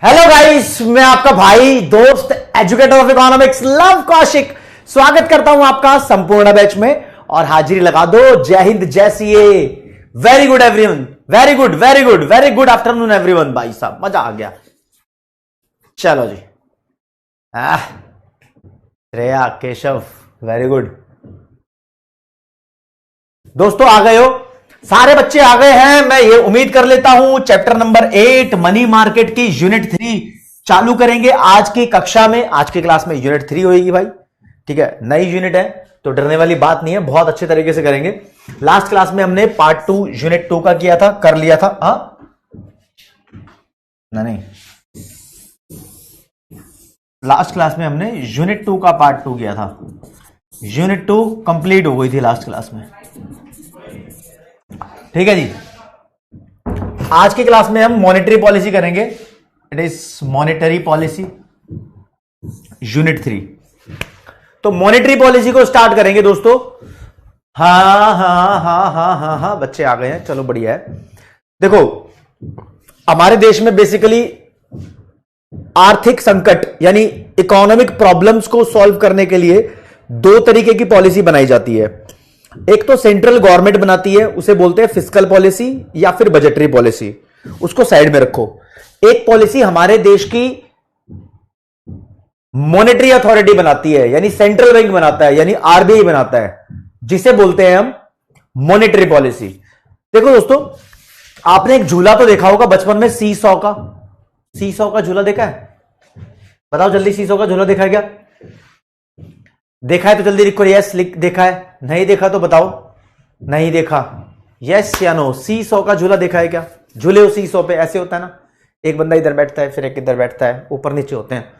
Hello guys, मैं आपका भाई दोस्त educator of economics love Kaushik स्वागत करता हूं आपका संपूर्ण बैच में। और हाजिरी लगा दो। जय हिंद, जय CA. Very good everyone, very good very good very good afternoon everyone. भाई साहब मजा आ गया। चलो जी। Shreya, Keshav, very good. दोस्तों आ गए हो, सारे बच्चे आ गए हैं। मैं ये उम्मीद कर लेता हूं चैप्टर नंबर 8 मनी मार्केट की यूनिट 3 चालू करेंगे आज की कक्षा में। आज की क्लास में यूनिट 3 होगी भाई, ठीक है। नई यूनिट है तो डरने वाली बात नहीं है, बहुत अच्छे तरीके से करेंगे। लास्ट क्लास में हमने पार्ट 2 यूनिट 2 का किया था, कर लिया था। नहीं, लास्ट क्लास में हमने यूनिट 2 का पार्ट 2 किया था। यूनिट 2 कंप्लीट हो गई थी लास्ट क्लास में, ठीक है जी। आज की क्लास में हम मॉनेटरी पॉलिसी करेंगे। It is monetary policy unit 3। तो मॉनेटरी पॉलिसी को स्टार्ट करेंगे दोस्तों। हाँ, बच्चे आ गए हैं, चलो बढ़िया है। देखो, हमारे देश में बेसिकली आर्थिक संकट यानी इकोनॉमिक प्रॉब्लम्स को सॉल्व करने के लिए दो तरीके की पॉलिसी बनाई जाती है। एक तो सेंट्रल गवर्नमेंट बनाती है, उसे बोलते हैं फिस्कल पॉलिसी या फिर बजटरी पॉलिसी, उसको साइड में रखो। एक पॉलिसी हमारे देश की मॉनेटरी अथॉरिटी बनाती है, यानी सेंट्रल बैंक बनाता है, यानी आरबीआई बनाता है, जिसे बोलते हैं हम मॉनेटरी पॉलिसी। देखो दोस्तों, आपने एक झूला तो देखा होगा बचपन में, सी सौ का झूला देखा है? बताओ जल्दी, सी सौ का झूला देखा है क्या? देखा है तो जल्दी लिखो यस। देखा है? नहीं देखा तो बताओ नहीं देखा, यस या नो। सी सौ का झूला देखा है क्या? झूले हो सी सौ पे, ऐसे होता है ना, एक बंदा इधर बैठता है, फिर एक इधर बैठता है, ऊपर नीचे होते हैं।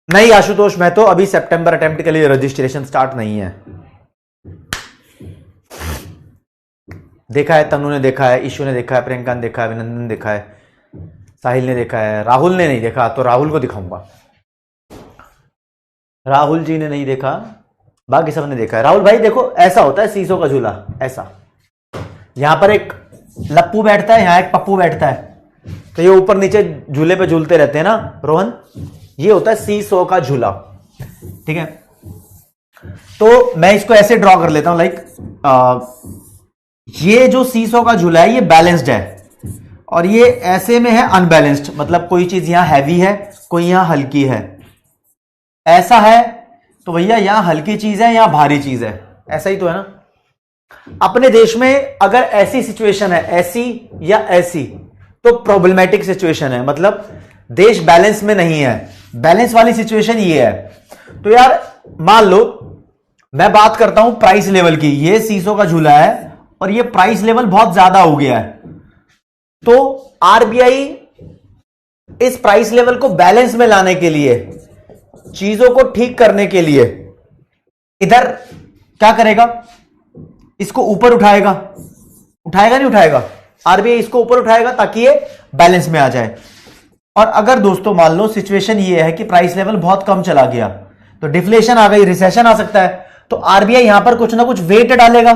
नहीं आशुतोष, मैं तो अभी सितंबर अटेम्प्ट के लिए रजिस्ट्रेशन स्टार्ट नहीं है। देखा है, तनु ने देखा है, ईशु ने देखा है, प्रियंका ने देखा है, अभिनंदन ने देखा है, साहिल ने देखा है, राहुल ने नहीं देखा, तो राहुल को दिखाऊंगा। राहुल जी ने नहीं देखा, बाकी सब ने देखा है। राहुल भाई देखो, ऐसा होता है शीशों का झूला, ऐसा। यहां पर एक लप्पू बैठता है, यहां एक पप्पू बैठता है, तो ये ऊपर नीचे झूले पे झूलते रहते हैं ना रोहन। ये होता है शीशों का झूला, ठीक है। तो मैं इसको ऐसे ड्रॉ कर लेता हूं, लाइक ये जो शीशों का झूला है ये बैलेंस्ड है, और ये ऐसे में है अनबैलेंस्ड, मतलब कोई चीज यहां हैवी है, कोई यहां हल्की है। ऐसा है तो भैया यहां हल्की चीज है, यहां भारी चीज है, ऐसा ही तो है ना। अपने देश में अगर ऐसी सिचुएशन है, ऐसी या ऐसी, तो प्रॉब्लमैटिक सिचुएशन है, मतलब देश बैलेंस में नहीं है। बैलेंस वाली सिचुएशन ये है। तो यार मान लो मैं बात करता हूं प्राइस लेवल की, ये शीशों का झूला है और ये प्राइस लेवल बहुत ज्यादा हो गया है, तो आरबीआई इस प्राइस लेवल को बैलेंस में लाने के लिए, चीजों को ठीक करने के लिए इधर क्या करेगा, इसको ऊपर उठाएगा नहीं उठाएगा? आरबीआई इसको ऊपर उठाएगा ताकि ये बैलेंस में आ जाए। और अगर दोस्तों मान लो सिचुएशन ये है कि प्राइस लेवल बहुत कम चला गया, तो डिफ्लेशन आ गई, रिसेशन आ सकता है, तो आरबीआई यहां पर कुछ ना कुछ वेट डालेगा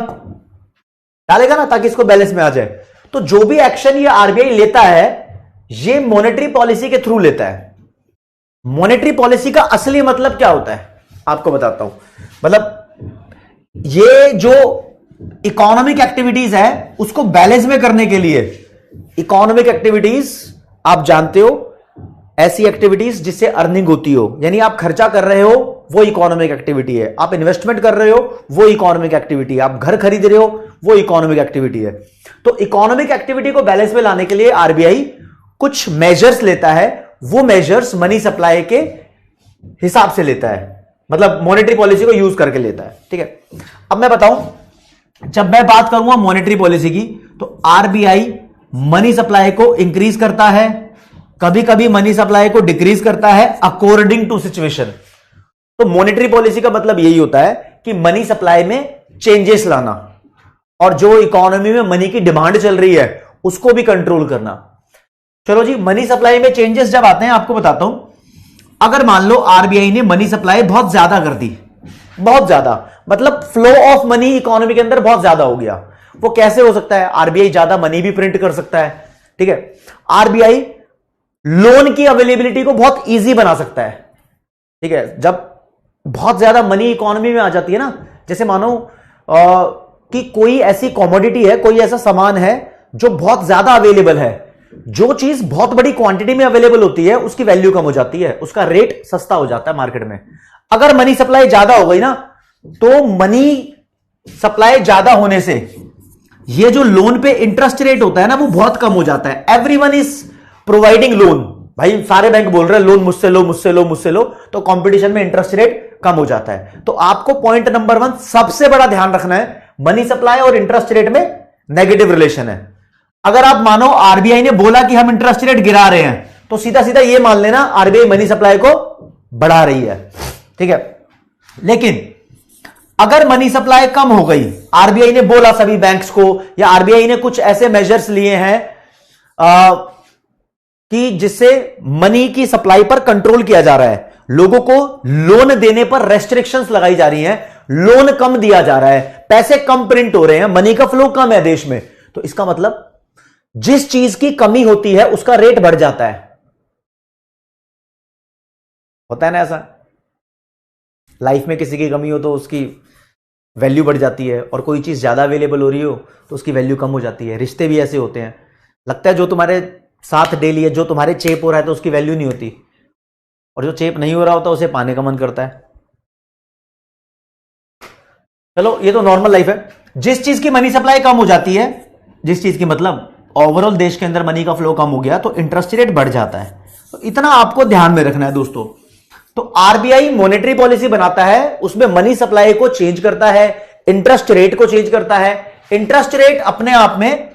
ना, ताकि इसको बैलेंस में आ जाए। तो जो भी एक्शन ये आरबीआई लेता है, ये मॉनेटरी पॉलिसी के थ्रू लेता है। मॉनेटरी पॉलिसी का असली मतलब क्या होता है आपको बताता हूं। मतलब ये जो इकोनॉमिक एक्टिविटीज है उसको बैलेंस में करने के लिए, इकोनॉमिक एक्टिविटीज आप जानते हो, ऐसी एक्टिविटीज जिससे अर्निंग होती हो, यानी आप खर्चा कर रहे हो वो इकोनॉमिक एक्टिविटी है, आप इन्वेस्टमेंट कर रहे हो वो इकोनॉमिक एक्टिविटी है, आप घर खरीद रहे हो वो इकोनॉमिक एक्टिविटी है। तो इकोनॉमिक एक्टिविटी को बैलेंस में लाने के लिए आरबीआई कुछ मेजर्स लेता है, वो मेजर्स मनी सप्लाई के हिसाब से लेता है, मतलब मॉनेटरी पॉलिसी को यूज करके लेता है, ठीक है। अब मैं बताऊं, जब मैं बात करूंगा मॉनेटरी पॉलिसी की, तो आरबीआई मनी सप्लाई को इंक्रीज करता है, कभी कभी मनी सप्लाई को डिक्रीज करता है अकॉर्डिंग टू सिचुएशन। तो मॉनेटरी पॉलिसी का मतलब यही होता है कि मनी सप्लाई में चेंजेस लाना, और जो इकोनॉमी में मनी की डिमांड चल रही है उसको भी कंट्रोल करना। चलो जी, मनी सप्लाई में चेंजेस जब आते हैं, आपको बताता हूं। अगर मान लो आरबीआई ने मनी सप्लाई बहुत ज्यादा कर दी, बहुत ज्यादा, मतलब फ्लो ऑफ मनी इकोनॉमी के अंदर बहुत ज्यादा हो गया, वो कैसे हो सकता है? आरबीआई ज्यादा मनी भी प्रिंट कर सकता है, ठीक है, आरबीआई लोन की अवेलेबिलिटी को बहुत इजी बना सकता है। ठीक है, जब बहुत ज्यादा मनी इकोनॉमी में आ जाती है ना, जैसे मानो कि कोई ऐसी कॉमोडिटी है, कोई ऐसा सामान है जो बहुत ज्यादा अवेलेबल है, जो चीज बहुत बड़ी क्वांटिटी में अवेलेबल होती है उसकी वैल्यू कम हो जाती है, उसका रेट सस्ता हो जाता है मार्केट में। अगर मनी सप्लाई ज्यादा हो गई ना, तो मनी सप्लाई ज्यादा होने से ये जो लोन पे इंटरेस्ट रेट होता है ना, वो बहुत कम हो जाता है। एवरीवन इज प्रोवाइडिंग लोन, भाई सारे बैंक बोल रहे हैं लोन मुझसे लो, मुझसे लो, मुझसे लो, तो कंपटीशन में इंटरेस्ट रेट कम हो जाता है। तो आपको पॉइंट नंबर 1 सबसे बड़ा ध्यान रखना है, मनी सप्लाई और इंटरेस्ट रेट में नेगेटिव रिलेशन है। अगर आप मानो आरबीआई ने बोला कि हम इंटरेस्ट रेट गिरा रहे हैं, तो सीधा सीधा ये मान लेना आरबीआई मनी सप्लाई को बढ़ा रही है। ठीक है, लेकिन अगर मनी सप्लाई कम हो गई, आरबीआई ने बोला सभी बैंक्स को, या आरबीआई ने कुछ ऐसे मेजर्स लिए हैं कि जिससे मनी की सप्लाई पर कंट्रोल किया जा रहा है, लोगों को लोन देने पर रेस्ट्रिक्शंस लगाई जा रही हैं, लोन कम दिया जा रहा है, पैसे कम प्रिंट हो रहे हैं, मनी का फ्लो कम है देश में, तो इसका मतलब जिस चीज की कमी होती है उसका रेट बढ़ जाता है। होता है ना ऐसा, लाइफ में किसी की कमी हो तो उसकी वैल्यू बढ़ जाती है, और कोई चीज ज्यादा अवेलेबल हो रही हो तो उसकी वैल्यू कम हो जाती है। रिश्ते भी ऐसे होते हैं, लगता है जो तुम्हारे साथ डेली है, जो तुम्हारे चेप हो रहा है तो उसकी वैल्यू नहीं होती, और जो चेप नहीं हो रहा होता उसे पाने का मन करता है। चलो ये तो नॉर्मल लाइफ है। जिस चीज की मनी सप्लाई कम हो जाती है, जिस चीज की मतलब ओवरऑल देश के अंदर मनी का फ्लो कम हो गया, तो इंटरेस्ट रेट बढ़ जाता है। तो इतना आपको ध्यान में रखना है दोस्तों। तो आरबीआई मॉनेटरी पॉलिसी बनाता है, उसमें मनी सप्लाई को चेंज करता है, इंटरेस्ट रेट को चेंज करता है। इंटरेस्ट रेट अपने आप में,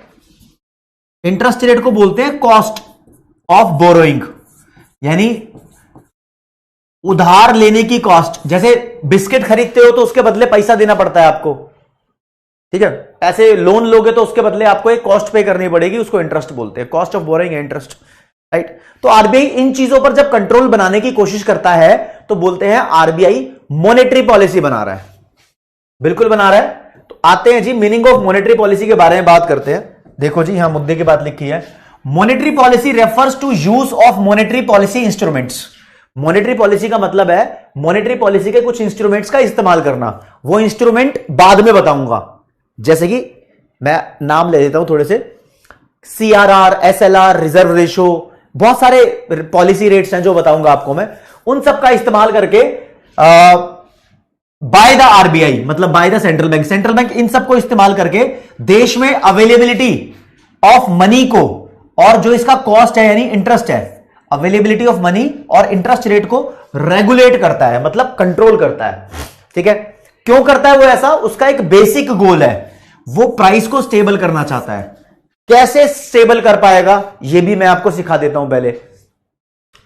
इंटरेस्ट रेट को बोलते हैं कॉस्ट ऑफ बोरोइंग, यानी उधार लेने की कॉस्ट। जैसे बिस्किट खरीदते हो तो उसके बदले पैसा देना पड़ता है आपको, ठीक है, ऐसे लोन लोगे तो उसके बदले आपको एक कॉस्ट पे करनी पड़ेगी, उसको इंटरेस्ट बोलते हैं, कॉस्ट ऑफ बोरोइंग है इंटरेस्ट, राइट। तो आरबीआई इन चीजों पर जब कंट्रोल बनाने की कोशिश करता है तो बोलते हैं आरबीआई मॉनेटरी पॉलिसी बना रहा है। बिल्कुल बना रहा है। तो आते हैं जी मीनिंग ऑफ मॉनेटरी पॉलिसी के बारे में बात करते हैं। देखो जी, यहां मुद्दे की बात लिखी है, monetary policy refers to use of monetary policy instruments. Monetary policy का मतलब है मॉनेटरी पॉलिसी के कुछ इंस्ट्रूमेंट्स का इस्तेमाल करना। वो इंस्ट्रूमेंट बाद में बताऊंगा, जैसे कि मैं नाम ले देता हूं थोड़े से, सीआरआर, एसएलआर, रिजर्व रेशो, बहुत सारे पॉलिसी रेट्स हैं जो बताऊंगा आपको मैं। उन सब का इस्तेमाल करके बाय द आरबीआई, मतलब by the central bank, central bank इन सब को इस्तेमाल करके देश में अवेलेबिलिटी ऑफ मनी को, और जो इसका कॉस्ट है यानी इंटरेस्ट है, अवेलेबिलिटी ऑफ मनी और इंटरेस्ट रेट को रेगुलेट करता है, मतलब कंट्रोल करता है। ठीक है, क्यों करता है वो ऐसा? उसका एक बेसिक गोल है, वो प्राइस को स्टेबल करना चाहता है। कैसे स्टेबल कर पाएगा ये भी मैं आपको सिखा देता हूं पहले,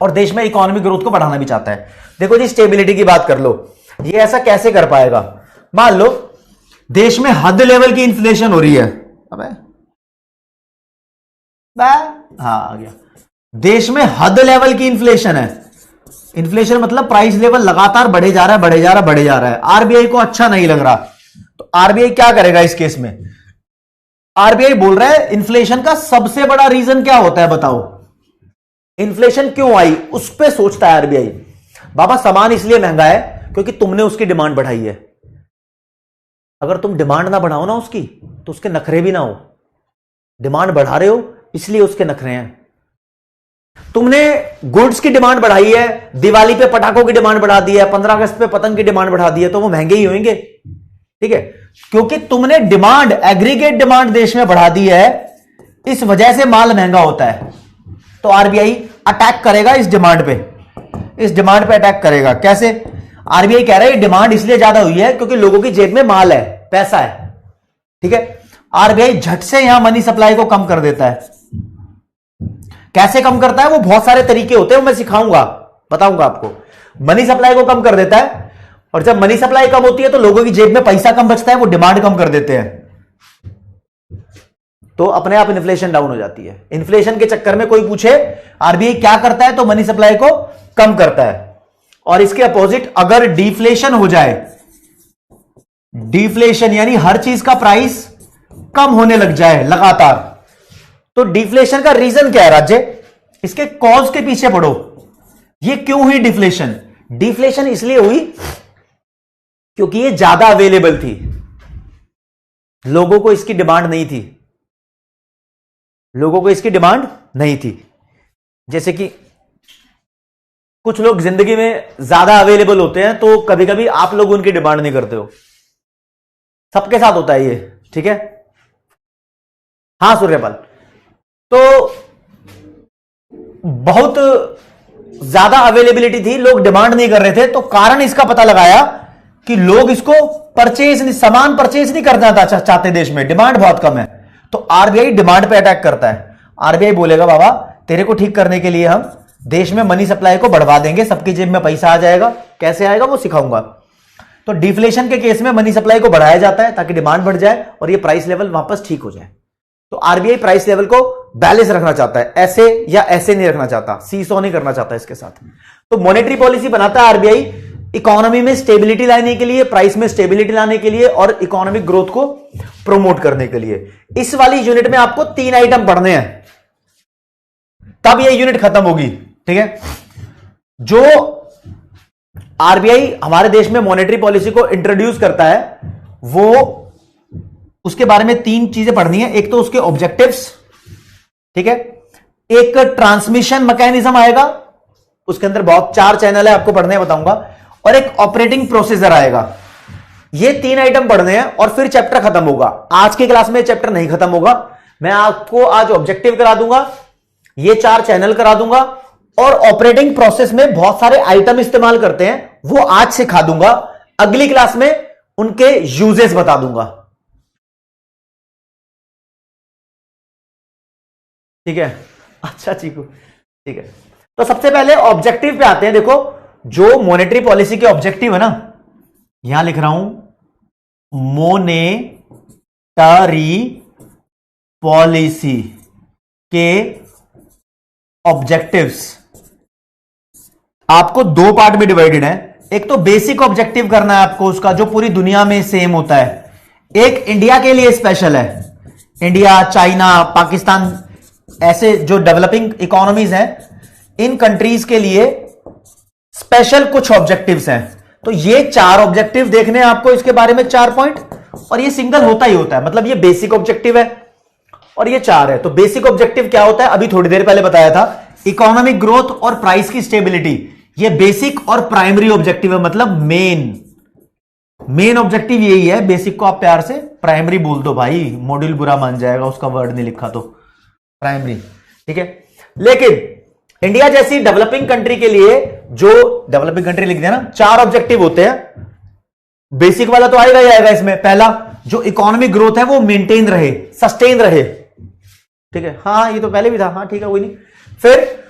और देश में इकोनॉमिक ग्रोथ को बढ़ाना भी चाहता है। देखो जी, स्टेबिलिटी की बात कर लो, ये ऐसा कैसे कर पाएगा? मान लो देश में हद लेवल की इन्फ्लेशन हो रही है, अबे हाँ आ गया, देश में हद लेवल की इन्फ्लेशन है। इन्फ्लेशन मतलब प्राइस लेवल लगातार बढ़े जा रहा है, बढ़े जा रहा है, बढ़े जा रहा है। आरबीआई को अच्छा नहीं लग रहा, तो आरबीआई क्या करेगा इस केस में? आरबीआई बोल रहा है इन्फ्लेशन का सबसे बड़ा रीजन क्या होता है बताओ, इन्फ्लेशन क्यों आई, उस पर सोचता है आरबीआई। बाबा सामान इसलिए महंगा है क्योंकि तुमने उसकी डिमांड बढ़ाई है। अगर तुम डिमांड ना बढ़ाओ ना उसकी, तो उसके नखरे भी ना हो। डिमांड बढ़ा रहे हो इसलिए उसके नखरे हैं। तुमने गुड्स की डिमांड बढ़ाई है, दिवाली पे पटाखों की डिमांड बढ़ा दी है, 15 अगस्त पे पतंग की डिमांड बढ़ा दी है, तो वो महंगे ही होंगे। ठीक है, क्योंकि तुमने डिमांड, एग्रीगेट डिमांड देश में बढ़ा दी है, इस वजह से माल महंगा होता है। तो आरबीआई अटैक करेगा इस डिमांड पे, इस डिमांड पे अटैक करेगा। कैसे? आरबीआई कह रहा है डिमांड इसलिए ज्यादा हुई है क्योंकि लोगों की जेब में माल है, पैसा है। ठीक है, आरबीआई झट से यहां मनी सप्लाई को कम कर देता है। कैसे कम करता है? वो बहुत सारे तरीके होते हैं, वो मैं सिखाऊंगा, बताऊंगा आपको। मनी सप्लाई को कम कर देता है, और जब मनी सप्लाई कम होती है तो लोगों की जेब में पैसा कम बचता है, वो डिमांड कम कर देते हैं, तो अपने आप इन्फ्लेशन डाउन हो जाती है। इन्फ्लेशन के चक्कर में कोई पूछे आरबीआई क्या करता है, तो मनी सप्लाई को कम करता है। और इसके अपोजिट अगर डिफ्लेशन हो जाए, डिफ्लेशन यानी हर चीज का प्राइस कम होने लग जाए लगातार, तो डिफ्लेशन का रीजन क्या है राज्य? इसके कॉज के पीछे पढ़ो, ये क्यों हुई डिफ्लेशन? डिफ्लेशन इसलिए हुई क्योंकि ये ज्यादा अवेलेबल थी, लोगों को इसकी डिमांड नहीं थी, लोगों को इसकी डिमांड नहीं थी। जैसे कि कुछ लोग जिंदगी में ज्यादा अवेलेबल होते हैं तो कभी कभी आप लोग उनकी डिमांड नहीं करते हो, सबके साथ होता है ये, ठीक है? हाँ सूर्यपाल, तो बहुत ज्यादा अवेलेबिलिटी थी, लोग डिमांड नहीं कर रहे थे, तो कारण इसका पता लगाया कि लोग इसको परचेज नहीं, सामान परचेज नहीं करना चाहते, देश में डिमांड बहुत कम है, तो आरबीआई डिमांड पे अटैक करता है। आरबीआई बोलेगा बाबा तेरे को ठीक करने के लिए हम देश में मनी सप्लाई को बढ़वा देंगे, सबकी जेब में पैसा आ जाएगा, कैसे आएगा वो सिखाऊंगा। तो डिफ्लेशन के केस में मनी सप्लाई को बढ़ाया जाता है ताकि डिमांड बढ़ जाए और ये प्राइस लेवल वापस ठीक हो जाए। तो आरबीआई प्राइस लेवल को बैलेंस रखना चाहता है, ऐसे या ऐसे नहीं रखना चाहता, सीसो नहीं करना चाहता इसके साथ। तो मॉनेटरी पॉलिसी बनाता है आरबीआई इकोनॉमी में स्टेबिलिटी लाने के लिए, प्राइस में स्टेबिलिटी लाने के लिए और इकोनॉमिक ग्रोथ को प्रमोट करने के लिए। इस वाली यूनिट में आपको 3 आइटम पढ़ने हैं, तब यह यूनिट खत्म होगी, ठीक है? जो आरबीआई हमारे देश में मॉनेटरी पॉलिसी को इंट्रोड्यूस करता है, वो उसके बारे में 3 चीजें पढ़नी है। एक तो उसके ऑब्जेक्टिव्स, ठीक है? एक ट्रांसमिशन मैकेनिज्म आएगा, उसके अंदर बहुत 4 चैनल है, आपको पढ़ने बताऊंगा, और एक ऑपरेटिंग प्रोसीजर आएगा। ये 3 आइटम पढ़ने हैं और फिर चैप्टर खत्म होगा। आज की क्लास में चैप्टर नहीं खत्म होगा, मैं आपको आज ऑब्जेक्टिव करा दूंगा, ये 4 चैनल करा दूंगा, और ऑपरेटिंग प्रोसेस में बहुत सारे आइटम इस्तेमाल करते हैं, वो आज सिखा दूंगा। अगली क्लास में उनके यूजेस बता दूंगा, ठीक है? अच्छा चीकू, ठीक है। तो सबसे पहले ऑब्जेक्टिव पे आते हैं। देखो जो मॉनेटरी पॉलिसी के ऑब्जेक्टिव है ना, यहां लिख रहा हूं मॉनेटरी पॉलिसी के ऑब्जेक्टिव्स आपको 2 पार्ट में डिवाइडेड है। एक तो बेसिक ऑब्जेक्टिव करना है आपको उसका, जो पूरी दुनिया में सेम होता है। एक इंडिया के लिए स्पेशल है, इंडिया, चाइना, पाकिस्तान, ऐसे जो डेवलपिंग इकोनॉमीज हैं, इन कंट्रीज के लिए स्पेशल कुछ ऑब्जेक्टिव्स हैं। तो ये 4 ऑब्जेक्टिव देखने हैं आपको, इसके बारे में 4 पॉइंट, और ये सिंगल होता ही होता है, मतलब ये बेसिक ऑब्जेक्टिव है और ये 4 है। तो बेसिक ऑब्जेक्टिव क्या होता है, अभी थोड़ी देर पहले बताया था, इकोनॉमिक ग्रोथ और प्राइस की स्टेबिलिटी। ये बेसिक और प्राइमरी ऑब्जेक्टिव है, मतलब मेन ऑब्जेक्टिव यही है। बेसिक को आप प्यार से प्राइमरी बोल दो भाई, मॉड्यूल बुरा मान जाएगा, उसका वर्ड नहीं लिखा तो प्राइमरी, ठीक है? लेकिन इंडिया जैसी डेवलपिंग कंट्री के लिए, जो डेवलपिंग कंट्री लिख दिया ना, 4 ऑब्जेक्टिव होते हैं। बेसिक वाला तो आएगा ही आएगा इसमें। पहला, जो इकोनॉमिक ग्रोथ है वो मेंटेन रहे, सस्टेन रहे, ठीक है? हाँ ये तो पहले भी था, हाँ ठीक है, कोई नहीं। फिर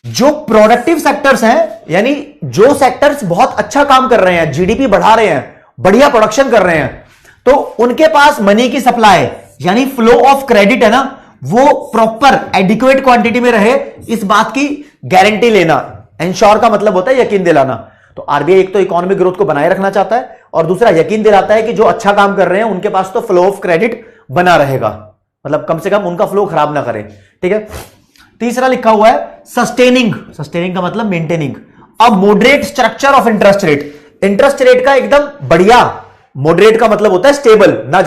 जो प्रोडक्टिव सेक्टर्स हैं, यानी जो सेक्टर्स बहुत अच्छा काम कर रहे हैं, जीडीपी बढ़ा रहे हैं, बढ़िया प्रोडक्शन कर रहे हैं, तो उनके पास मनी की सप्लाई यानी फ्लो ऑफ क्रेडिट है ना, वो प्रॉपर एडिक्वेट क्वांटिटी में रहे, इस बात की गारंटी लेना। इंश्योर का मतलब होता है यकीन दिलाना। तो आरबीआई एक तो इकोनॉमिक ग्रोथ को बनाए रखना चाहता है और दूसरा यकीन दिलाता है कि जो अच्छा काम कर रहे हैं उनके पास तो फ्लो ऑफ क्रेडिट बना रहेगा, मतलब कम से कम उनका फ्लो खराब ना करे, ठीक है? तीसरा लिखा हुआ है सस्टेनिंग का मतलब maintaining a moderate structure of interest rate. Interest rate का एकदम बढ़िया, मॉडरेट का मतलब होता है स्टेबल, ना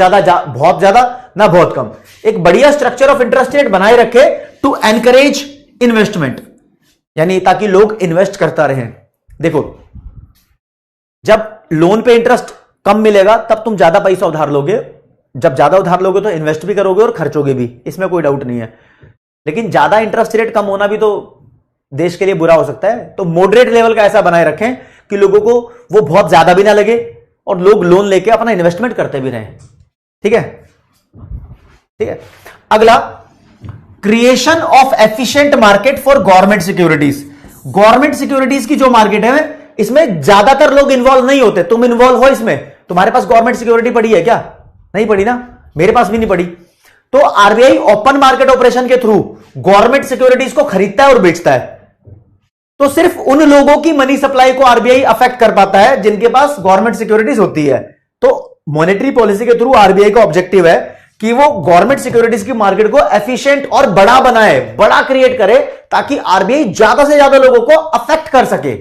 बहुत ज्यादा ना बहुत कम, एक बढ़िया स्ट्रक्चर ऑफ इंटरेस्ट रेट बनाए रखे टू एनकरेज इन्वेस्टमेंट, यानी ताकि लोग इन्वेस्ट करता रहें। देखो जब लोन पे इंटरेस्ट कम मिलेगा तब तुम ज्यादा पैसा उधार लोगे, जब ज्यादा उधार लोगे तो इन्वेस्ट भी करोगे और खर्चोगे भी, इसमें कोई डाउट नहीं है। लेकिन ज्यादा इंटरेस्ट रेट कम होना भी तो देश के लिए बुरा हो सकता है। तो मॉडरेट लेवल का ऐसा बनाए रखें कि लोगों को वो बहुत ज्यादा भी ना लगे और लोग लोन लेके अपना इन्वेस्टमेंट करते भी रहें, ठीक है? ठीक है। अगला, creation of efficient market for government securities. Government securities की जो मार्केट है इसमें ज्यादातर लोग इन्वॉल्व नहीं होते, तुम इन्वॉल्व हो इसमें। तुम्हारे पास गवर्नमेंट सिक्योरिटी पड़ी है क्या? नहीं पड़ी ना, मेरे पास भी नहीं पड़ी। तो आरबीआई ओपन मार्केट ऑपरेशन के थ्रू गवर्नमेंट सिक्योरिटीज को खरीदता है और बेचता है। तो सिर्फ उन लोगों की मनी सप्लाई को आरबीआई अफेक्ट कर पाता है जिनके पास गवर्नमेंट सिक्योरिटीज होती है। तो मॉनेटरी पॉलिसी के थ्रू आरबीआई का ऑब्जेक्टिव है कि वो गवर्नमेंट सिक्योरिटीज की मार्केट को एफिशिएंट और बड़ा बनाए, बड़ा क्रिएट करे, ताकि आरबीआई ज्यादा से ज्यादा लोगों को अफेक्ट कर सके।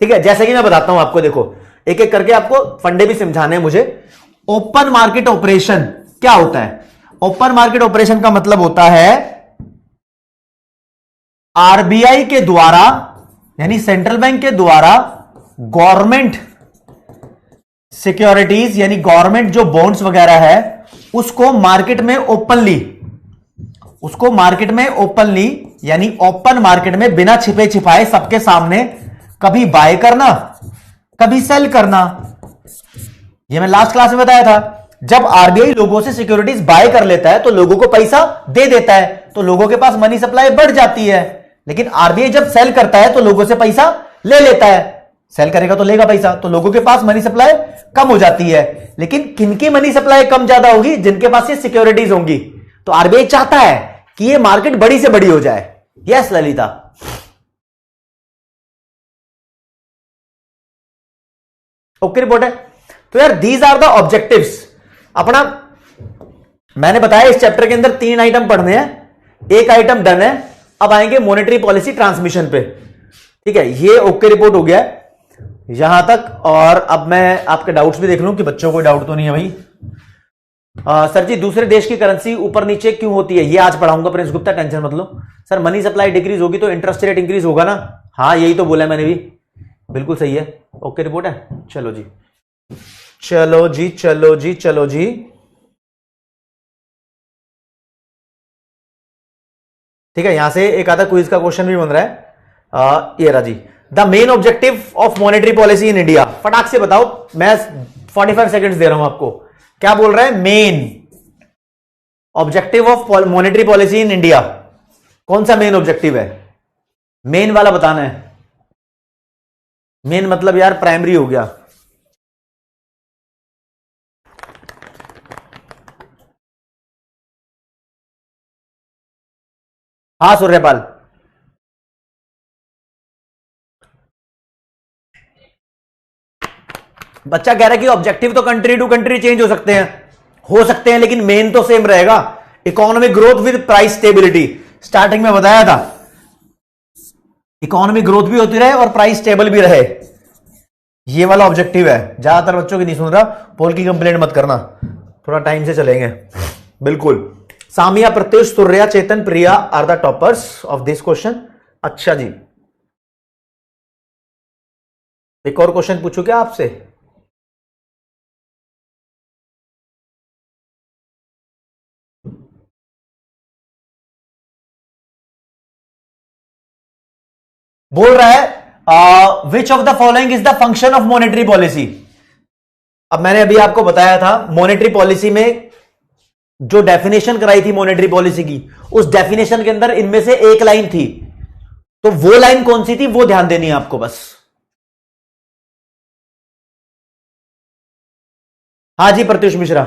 ठीक है, जैसे कि मैं बताता हूं आपको, देखो एक एक करके आपको फंडे भी समझाने हैं मुझे। ओपन मार्केट ऑपरेशन क्या होता है? ओपन मार्केट ऑपरेशन का मतलब होता है आरबीआई के द्वारा, यानी सेंट्रल बैंक के द्वारा गवर्नमेंट सिक्योरिटीज यानी गवर्नमेंट जो बॉन्ड्स वगैरह है उसको मार्केट में ओपनली यानी ओपन मार्केट में बिना छिपे छिपाए सबके सामने कभी बाय करना, कभी सेल करना। यह मैं लास्ट क्लास में बताया था। जब आरबीआई लोगों से सिक्योरिटीज बाय कर लेता है तो लोगों को पैसा दे देता है, तो लोगों के पास मनी सप्लाई बढ़ जाती है। लेकिन आरबीआई जब सेल करता है तो लोगों से पैसा ले लेता है। सेल करेगा तो लेगा पैसा, तो लोगों के पास मनी सप्लाई कम हो जाती है। लेकिन किनकी मनी सप्लाई कम ज्यादा होगी? जिनके पास ये सिक्योरिटीज होंगी। तो आरबीआई चाहता है कि ये मार्केट बड़ी से बड़ी हो जाए। यस ललिता, ओके रिपोर्ट है। तो यार दीज आर द ऑब्जेक्टिव्स अपना। मैंने बताया इस चैप्टर के अंदर 3 आइटम पढ़ने हैं, एक आइटम डन है। अब आएंगे मॉनेटरी पॉलिसी ट्रांसमिशन पे। ठीक है, ये ओके रिपोर्ट हो गया है यहां तक। और अब मैं आपके डाउट्स भी देख लूं कि बच्चों को डाउट तो नहीं है भाई। सर जी दूसरे देश की करेंसी ऊपर नीचे क्यों होती है? ये आज पढ़ाऊंगा प्रिंस गुप्ता, टेंशन मत लो। सर मनी सप्लाई डिक्रीज होगी तो इंटरेस्ट रेट इंक्रीज होगा ना? हाँ यही तो बोला मैंने भी, बिल्कुल सही है। ओके रिपोर्ट है। चलो जी चलो जी चलो जी चलो जी। ठीक है, यहां से एक आधा क्विज का क्वेश्चन भी बन रहा है। ये रहा जी, the main objective of monetary policy in India. फटाक से बताओ, मैं 45 सेकंड्स दे रहा हूं आपको। क्या बोल रहा है? Main objective of monetary policy in India. कौन सा मेन ऑब्जेक्टिव है? मेन वाला बताना है। मेन मतलब यार प्राइमरी हो गया। हाँ सूर्यपाल, बच्चा कह रहा है कि ऑब्जेक्टिव तो कंट्री टू कंट्री चेंज हो सकते हैं लेकिन मेन तो सेम रहेगा। Economic growth with price stability, starting में बताया था। इकोनॉमिक ग्रोथ भी होती रहे और प्राइस स्टेबल भी रहे, ये वाला ऑब्जेक्टिव है। ज्यादातर बच्चों की नहीं सुन रहा, पोल की कंप्लेंट मत करना, थोड़ा टाइम से चलेंगे। बिल्कुल, Samia, Pratyush, Surya, Chetan, Priya are the toppers of this question. अच्छा जी, एक और क्वेश्चन पूछू क्या आपसे? बोल रहा है which of the following is the function of monetary policy. अब मैंने अभी आपको बताया था मॉनेटरी पॉलिसी में जो डेफिनेशन कराई थी मॉनेटरी पॉलिसी की, उस डेफिनेशन के अंदर इनमें से एक लाइन थी, तो वो लाइन कौन सी थी वो ध्यान देनी है आपको बस। हाँ जी प्रत्युष मिश्रा।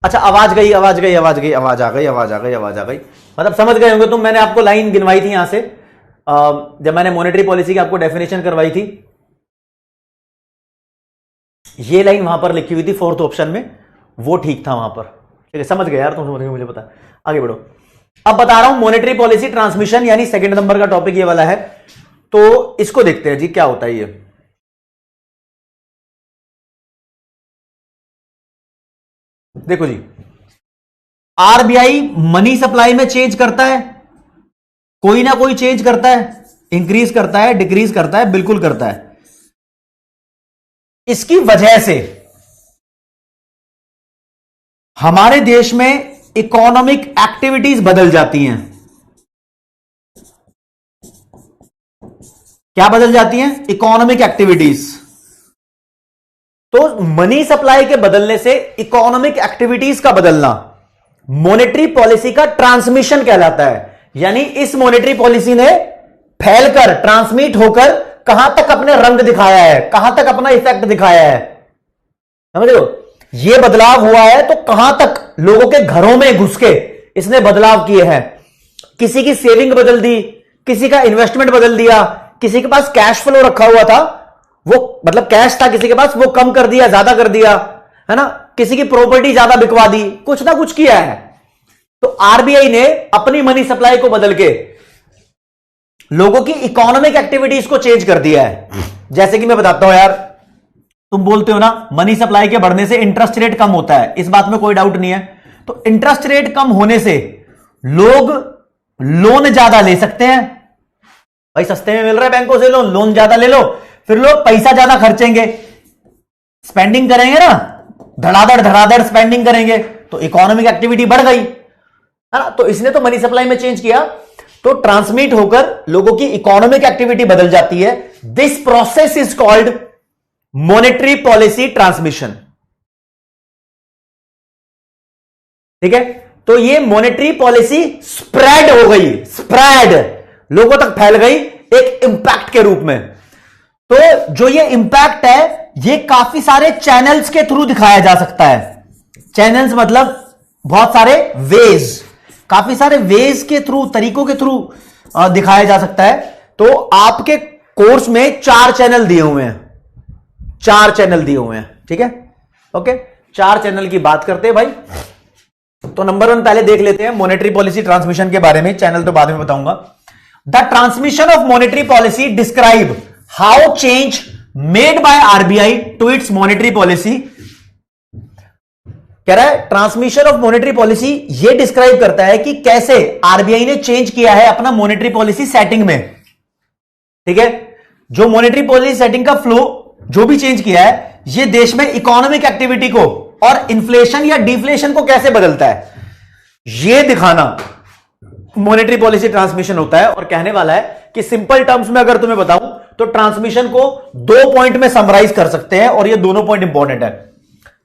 अच्छा, आवाज गई, आवाज गई, आवाज गई, आवाज आ गई, आवाज आ गई, आवाज आ गई। मतलब समझ गए होंगे तुम, मैंने आपको लाइन गिनवाई थी यहां से, जब मैंने मॉनेटरी पॉलिसी की आपको डेफिनेशन करवाई थी, ये लाइन वहां पर लिखी हुई थी फोर्थ ऑप्शन में, वो ठीक था वहां पर। ठीक है, समझ गए यार तुम, समझ गए, मुझे पता। आगे बढ़ो। अब बता रहा हूं मॉनेटरी पॉलिसी ट्रांसमिशन, यानी सेकंड नंबर का टॉपिक ये वाला है। तो इसको देखते हैं जी, क्या होता है ये। देखो जी, आरबीआई मनी सप्लाई में चेंज करता है, कोई ना कोई चेंज करता है, इंक्रीज करता है, डिक्रीज करता है, बिल्कुल करता है। इसकी वजह से हमारे देश में इकोनॉमिक एक्टिविटीज बदल जाती हैं। क्या बदल जाती हैं? Economic activities. तो मनी सप्लाई के बदलने से इकोनॉमिक एक्टिविटीज का बदलना मॉनेटरी पॉलिसी का ट्रांसमिशन कहलाता है। यानी इस मॉनेटरी पॉलिसी ने फैलकर, ट्रांसमिट होकर कहां तक अपने रंग दिखाया है, कहां तक अपना इफेक्ट दिखाया है, समझ रहे हो? यह बदलाव हुआ है तो कहां तक लोगों के घरों में घुस के इसने बदलाव किए हैं। किसी की सेविंग बदल दी, किसी का इन्वेस्टमेंट बदल दिया, किसी के पास कैश फ्लो रखा हुआ था, वो मतलब कैश था किसी के पास, वो कम कर दिया, ज्यादा कर दिया, है ना? किसी की प्रॉपर्टी ज्यादा बिकवा दी, कुछ ना कुछ किया है। तो आरबीआई ने अपनी मनी सप्लाई को बदल के लोगों की इकोनॉमिक एक्टिविटीज को चेंज कर दिया है। जैसे कि मैं बताता हूं यार, तुम बोलते हो ना मनी सप्लाई के बढ़ने से इंटरेस्ट रेट कम होता है, इस बात में कोई डाउट नहीं है। तो इंटरेस्ट रेट कम होने से लोग लोन ज्यादा ले सकते हैं। भाई सस्ते में मिल रहा है बैंकों से लोन, लोन ज्यादा ले लो, फिर लोग पैसा ज्यादा खर्चेंगे, स्पेंडिंग करेंगे ना, धड़ाधड़ धड़ाधड़ स्पेंडिंग करेंगे, तो इकोनॉमिक एक्टिविटी बढ़ गई, है ना? तो इसने तो मनी सप्लाई में चेंज किया, तो ट्रांसमिट होकर लोगों की इकोनॉमिक एक्टिविटी बदल जाती है। This process is called monetary policy transmission. ठीक है, तो ये मॉनेटरी पॉलिसी स्प्रेड हो गई, स्प्रेड लोगों तक फैल गई एक इंपैक्ट के रूप में। तो जो ये इंपैक्ट है, ये काफी सारे चैनल्स के थ्रू दिखाया जा सकता है। चैनल्स मतलब बहुत सारे वेज, काफी सारे वेज के थ्रू, तरीकों के थ्रू दिखाया जा सकता है। तो आपके कोर्स में 4 चैनल दिए हुए हैं, 4 चैनल दिए हुए हैं। ठीक है, ओके, 4 चैनल की बात करते हैं भाई। तो नंबर 1 पहले देख लेते हैं मॉनेटरी पॉलिसी ट्रांसमिशन के बारे में, चैनल तो बाद में बताऊंगा। The transmission of monetary policy describe how change made by RBI to its monetary policy. कह रहा है ट्रांसमिशन ऑफ मॉनेटरी पॉलिसी ये डिस्क्राइब करता है कि कैसे आरबीआई ने चेंज किया है अपना मॉनेटरी पॉलिसी सेटिंग में। ठीक है, जो मॉनेटरी पॉलिसी सेटिंग का फ्लो जो भी चेंज किया है, ये देश में इकोनॉमिक एक्टिविटी को और इन्फ्लेशन या डिफ्लेशन को कैसे बदलता है, ये दिखाना मॉनेटरी पॉलिसी ट्रांसमिशन होता है। और कहने वाला है कि सिंपल टर्म्स में अगर तुम्हें बताऊं तो ट्रांसमिशन को 2 पॉइंट में समराइज कर सकते हैं, और ये दोनों पॉइंट इंपॉर्टेंट है।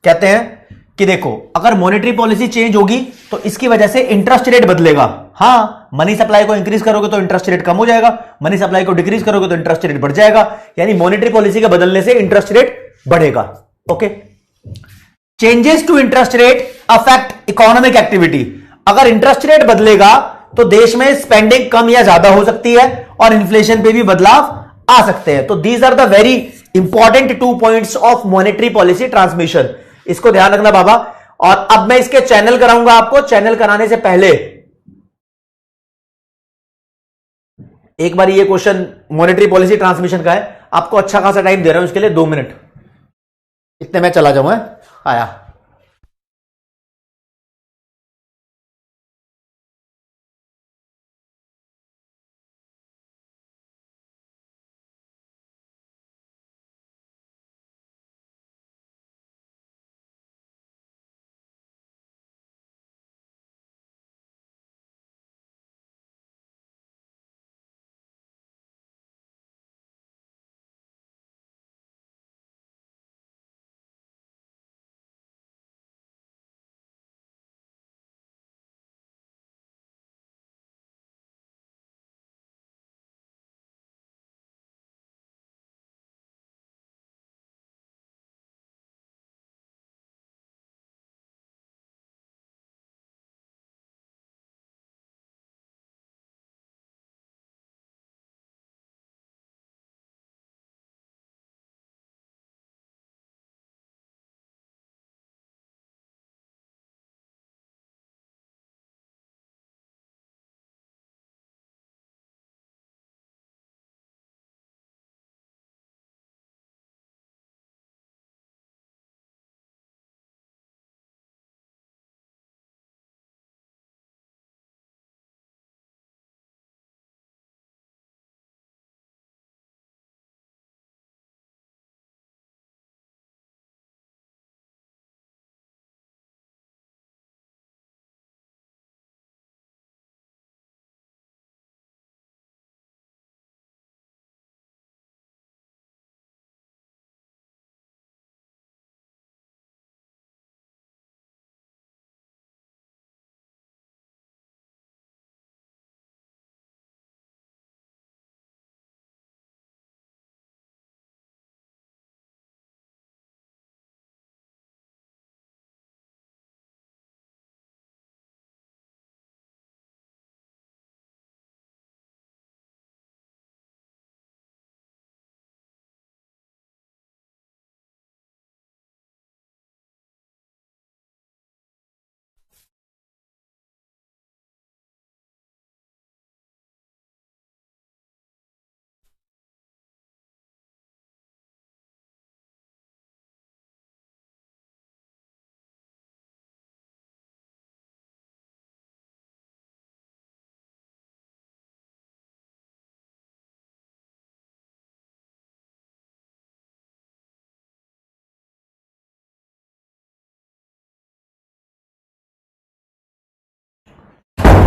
कहते हैं कि देखो, अगर मॉनेटरी पॉलिसी चेंज होगी तो इसकी वजह से इंटरेस्ट रेट बदलेगा। हां, मनी सप्लाई को इंक्रीज करोगे तो इंटरेस्ट रेट कम हो जाएगा, मनी सप्लाई को डिक्रीज करोगे तो इंटरेस्ट रेट बढ़ जाएगा, यानी मॉनेटरी पॉलिसी के बदलने से इंटरेस्ट रेट बढ़ेगा। Okay, changes to interest rate affect economic activity. अगर इंटरेस्ट रेट बदलेगा तो देश में स्पेंडिंग कम या ज्यादा हो सकती है, और इन्फ्लेशन पे भी बदलाव आ सकते हैं। तो these are the very important 2 points of monetary policy transmission, इसको ध्यान रखना बाबा। और अब मैं इसके चैनल कराऊंगा आपको। चैनल कराने से पहले एक बार ये क्वेश्चन मॉनेटरी पॉलिसी ट्रांसमिशन का है, आपको अच्छा खासा टाइम दे रहा हूं इसके लिए, 2 मिनट, इतने मैं चला जाऊंगा। आया।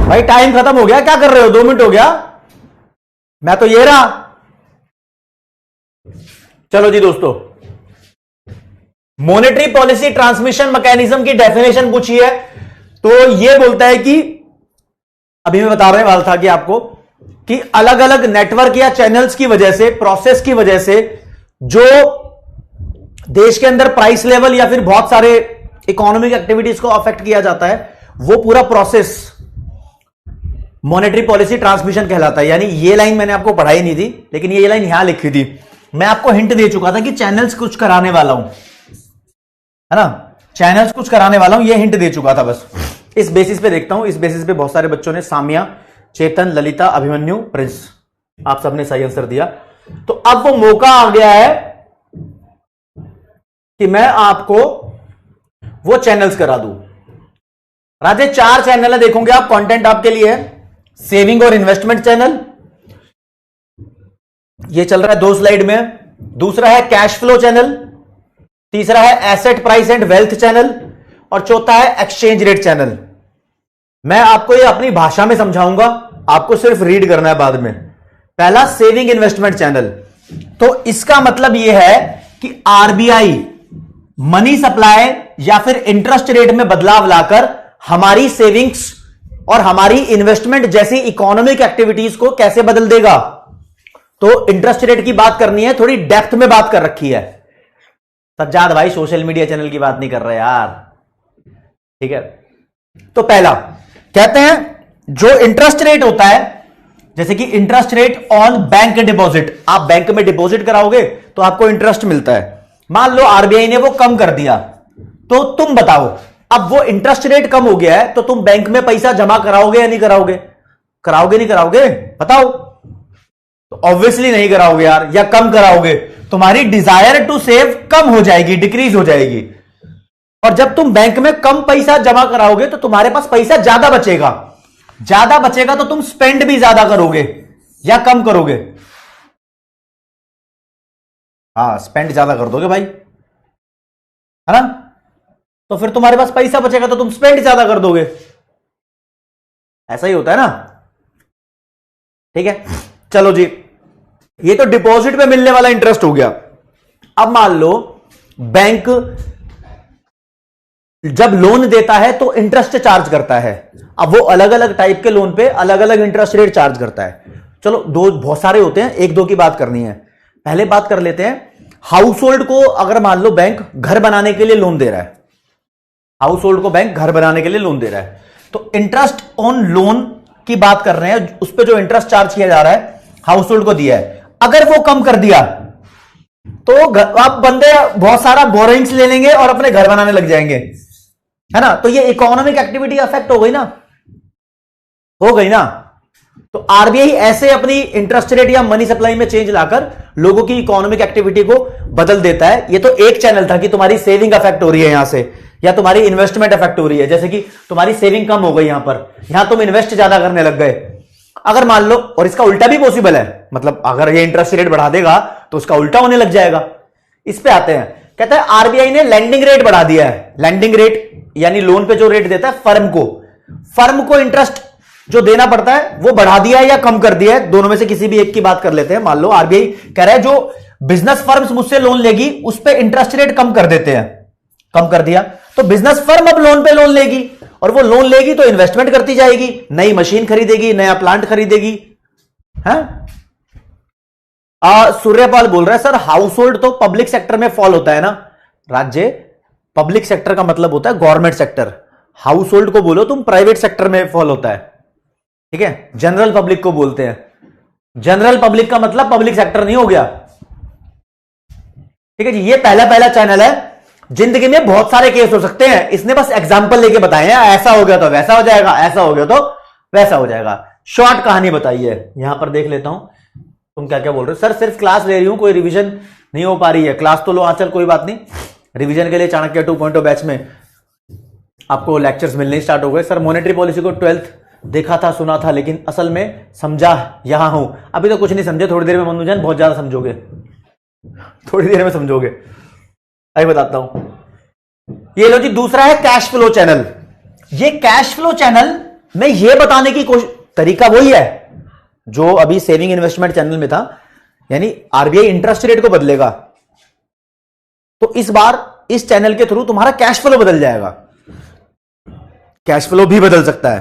भाई टाइम खत्म हो गया, क्या कर रहे हो? 2 मिनट हो गया, मैं तो ये रहा। चलो जी दोस्तों, मॉनेटरी पॉलिसी ट्रांसमिशन मैकेनिज्म की डेफिनेशन पूछी है, तो ये बोलता है कि अभी मैं बता रहे वाला था कि आपको कि अलग अलग नेटवर्क या चैनल्स की वजह से, प्रोसेस की वजह से जो देश के अंदर प्राइस लेवल या फिर बहुत सारे इकोनॉमिक एक्टिविटीज को अफेक्ट किया जाता है, वो पूरा प्रोसेस मॉनेटरी पॉलिसी ट्रांसमिशन कहलाता है। यानी ये लाइन मैंने आपको पढ़ाई नहीं थी, लेकिन ये लाइन यहां लिखी थी। मैं आपको हिंट दे चुका था कि चैनल्स कुछ कराने वाला हूं, है ना, चैनल्स कुछ कराने वाला हूं, ये हिंट दे चुका था। बस इस बेसिस पे देखता हूं, इस बेसिस पे बहुत सारे बच्चों ने, सामिया, चेतन, ललिता, अभिमन्यु, प्रिंस, आप सबने सही आंसर दिया। तो अब वो मौका आ गया है कि मैं आपको वो चैनल्स करा दूं। राजे 4 चैनल है, देखोगे आप, कंटेंट आपके लिए है। सेविंग और इन्वेस्टमेंट चैनल, ये चल रहा है 2 स्लाइड में। दूसरा है कैश फ्लो चैनल, तीसरा है asset price and wealth channel, और चौथा है एक्सचेंज रेट चैनल। मैं आपको ये अपनी भाषा में समझाऊंगा, आपको सिर्फ रीड करना है बाद में। पहला सेविंग इन्वेस्टमेंट चैनल, तो इसका मतलब यह है कि आरबीआई मनी सप्लाई या फिर इंटरेस्ट रेट में बदलाव लाकर हमारी सेविंग्स और हमारी इन्वेस्टमेंट जैसी इकोनॉमिक एक्टिविटीज को कैसे बदल देगा। तो इंटरेस्ट रेट की बात करनी है, थोड़ी डेप्थ में बात कर रखी है। सज्जाद भाई सोशल मीडिया चैनल की बात नहीं कर रहे यार, ठीक है। तो पहला कहते हैं जो इंटरेस्ट रेट होता है, जैसे कि interest rate on bank deposit, आप बैंक में डिपॉजिट कराओगे तो आपको इंटरेस्ट मिलता है। मान लो आरबीआई ने वो कम कर दिया, तो तुम बताओ, अब वो इंटरेस्ट रेट कम हो गया है, तो तुम बैंक में पैसा जमा कराओगे या नहीं कराओगे? कराओगे नहीं कराओगे? बताओ। तो ऑब्वियसली नहीं कराओगे यार, या कम कराओगे। तुम्हारी डिजायर टू सेव कम हो जाएगी, डिक्रीज हो जाएगी। और जब तुम बैंक में कम पैसा जमा कराओगे तो तुम्हारे पास पैसा ज्यादा बचेगा। ज्यादा बचेगा तो तुम स्पेंड भी ज्यादा करोगे या कम करोगे? हाँ, स्पेंड ज्यादा कर दोगे भाई, है ना। तो फिर तुम्हारे पास पैसा बचेगा तो तुम स्पेंड ज्यादा कर दोगे, ऐसा ही होता है ना, ठीक है। चलो जी, ये तो डिपॉजिट पे मिलने वाला इंटरेस्ट हो गया। अब मान लो बैंक जब लोन देता है तो इंटरेस्ट चार्ज करता है। अब वो अलग अलग टाइप के लोन पे अलग अलग इंटरेस्ट रेट चार्ज करता है। चलो बहुत सारे होते हैं, 1-2 की बात करनी है। पहले बात कर लेते हैं हाउस होल्ड को। अगर मान लो बैंक घर बनाने के लिए लोन दे रहा है, हाउस होल्ड को बैंक घर बनाने के लिए लोन दे रहा है, तो इंटरेस्ट ऑन लोन की बात कर रहे हैं, उस पर जो इंटरेस्ट चार्ज किया जा रहा है हाउस होल्ड को दिया है। अगर वो कम कर दिया तो आप बंदे बहुत सारा बोरिंग्स ले लेंगे और अपने घर बनाने लग जाएंगे, है ना। तो ये इकोनॉमिक एक्टिविटी अफेक्ट हो गई ना, हो गई ना। तो आरबीआई ऐसे अपनी इंटरेस्ट रेट या मनी सप्लाई में चेंज लाकर लोगों की इकोनॉमिक एक्टिविटी को बदल देता है। ये तो एक चैनल था कि तुम्हारी सेविंग अफेक्ट हो रही है यहां से, या तुम्हारी इन्वेस्टमेंट अफेक्ट हो रही है। जैसे कि तुम्हारी सेविंग कम हो गई यहां पर, यहां तुम इन्वेस्ट ज्यादा करने लग गए। अगर मान लो, और इसका उल्टा भी पॉसिबल है, मतलब अगर ये इंटरेस्ट रेट बढ़ा देगा तो उसका उल्टा होने लग जाएगा। इस पे आते हैं, कहता है आरबीआई ने लैंडिंग रेट बढ़ा दिया है। लैंडिंग रेट यानी लोन पे जो रेट देता है फर्म को इंटरेस्ट जो देना पड़ता है वो बढ़ा दिया है या कम कर दिया है, दोनों में से किसी भी एक की बात कर लेते हैं। मान लो आरबीआई कह रहा है जो बिजनेस फर्म्स मुझसे लोन लेगी उस पे इंटरेस्ट रेट कम कर देते हैं, कम कर दिया तो बिजनेस फर्म अब लोन पे लोन लेगी, और वो लोन लेगी तो इन्वेस्टमेंट करती जाएगी, नई मशीन खरीदेगी, नया प्लांट खरीदेगी, है। सूर्यपाल बोल रहा है सर हाउस होल्ड तो पब्लिक सेक्टर में फॉल होता है ना। राज्य पब्लिक सेक्टर का मतलब होता है गवर्नमेंट सेक्टर, हाउस होल्ड को बोलो तुम प्राइवेट सेक्टर में फॉल होता है, ठीक है। जनरल पब्लिक को बोलते हैं, जनरल पब्लिक का मतलब पब्लिक सेक्टर नहीं हो गया, ठीक है जी। ये पहला चैनल है। जिंदगी में बहुत सारे केस हो सकते हैं, इसने बस एग्जांपल लेके बताए हैं, ऐसा हो गया तो वैसा हो जाएगा, ऐसा हो गया तो वैसा हो जाएगा। शॉर्ट कहानी बताई है, यहां पर देख लेता हूं तुम क्या क्या बोल रहे हो। सर सिर्फ क्लास ले रही हूं, कोई रिवीजन नहीं हो पा रही है। क्लास तो लो आंचल, कोई बात नहीं। रिवीजन के लिए चाणक्य 2.0 बैच में आपको लेक्चर्स मिलने स्टार्ट हो गए। सर मॉनेटरी पॉलिसी को 12th देखा था, सुना था, लेकिन असल में समझा यहां हूं। अभी तो कुछ नहीं समझे, थोड़ी देर में मनोजन बहुत ज्यादा समझोगे, थोड़ी देर में समझोगे। अभी बताता हूं। ये लो जी, दूसरा है कैश फ्लो चैनल। ये कैश फ्लो चैनल मैं ये बताने की कोशिश, तरीका वही है जो अभी सेविंग इन्वेस्टमेंट चैनल में था, यानी आरबीआई इंटरेस्ट रेट को बदलेगा तो इस बार इस चैनल के थ्रू तुम्हारा कैश फ्लो बदल जाएगा। कैश फ्लो भी बदल सकता है,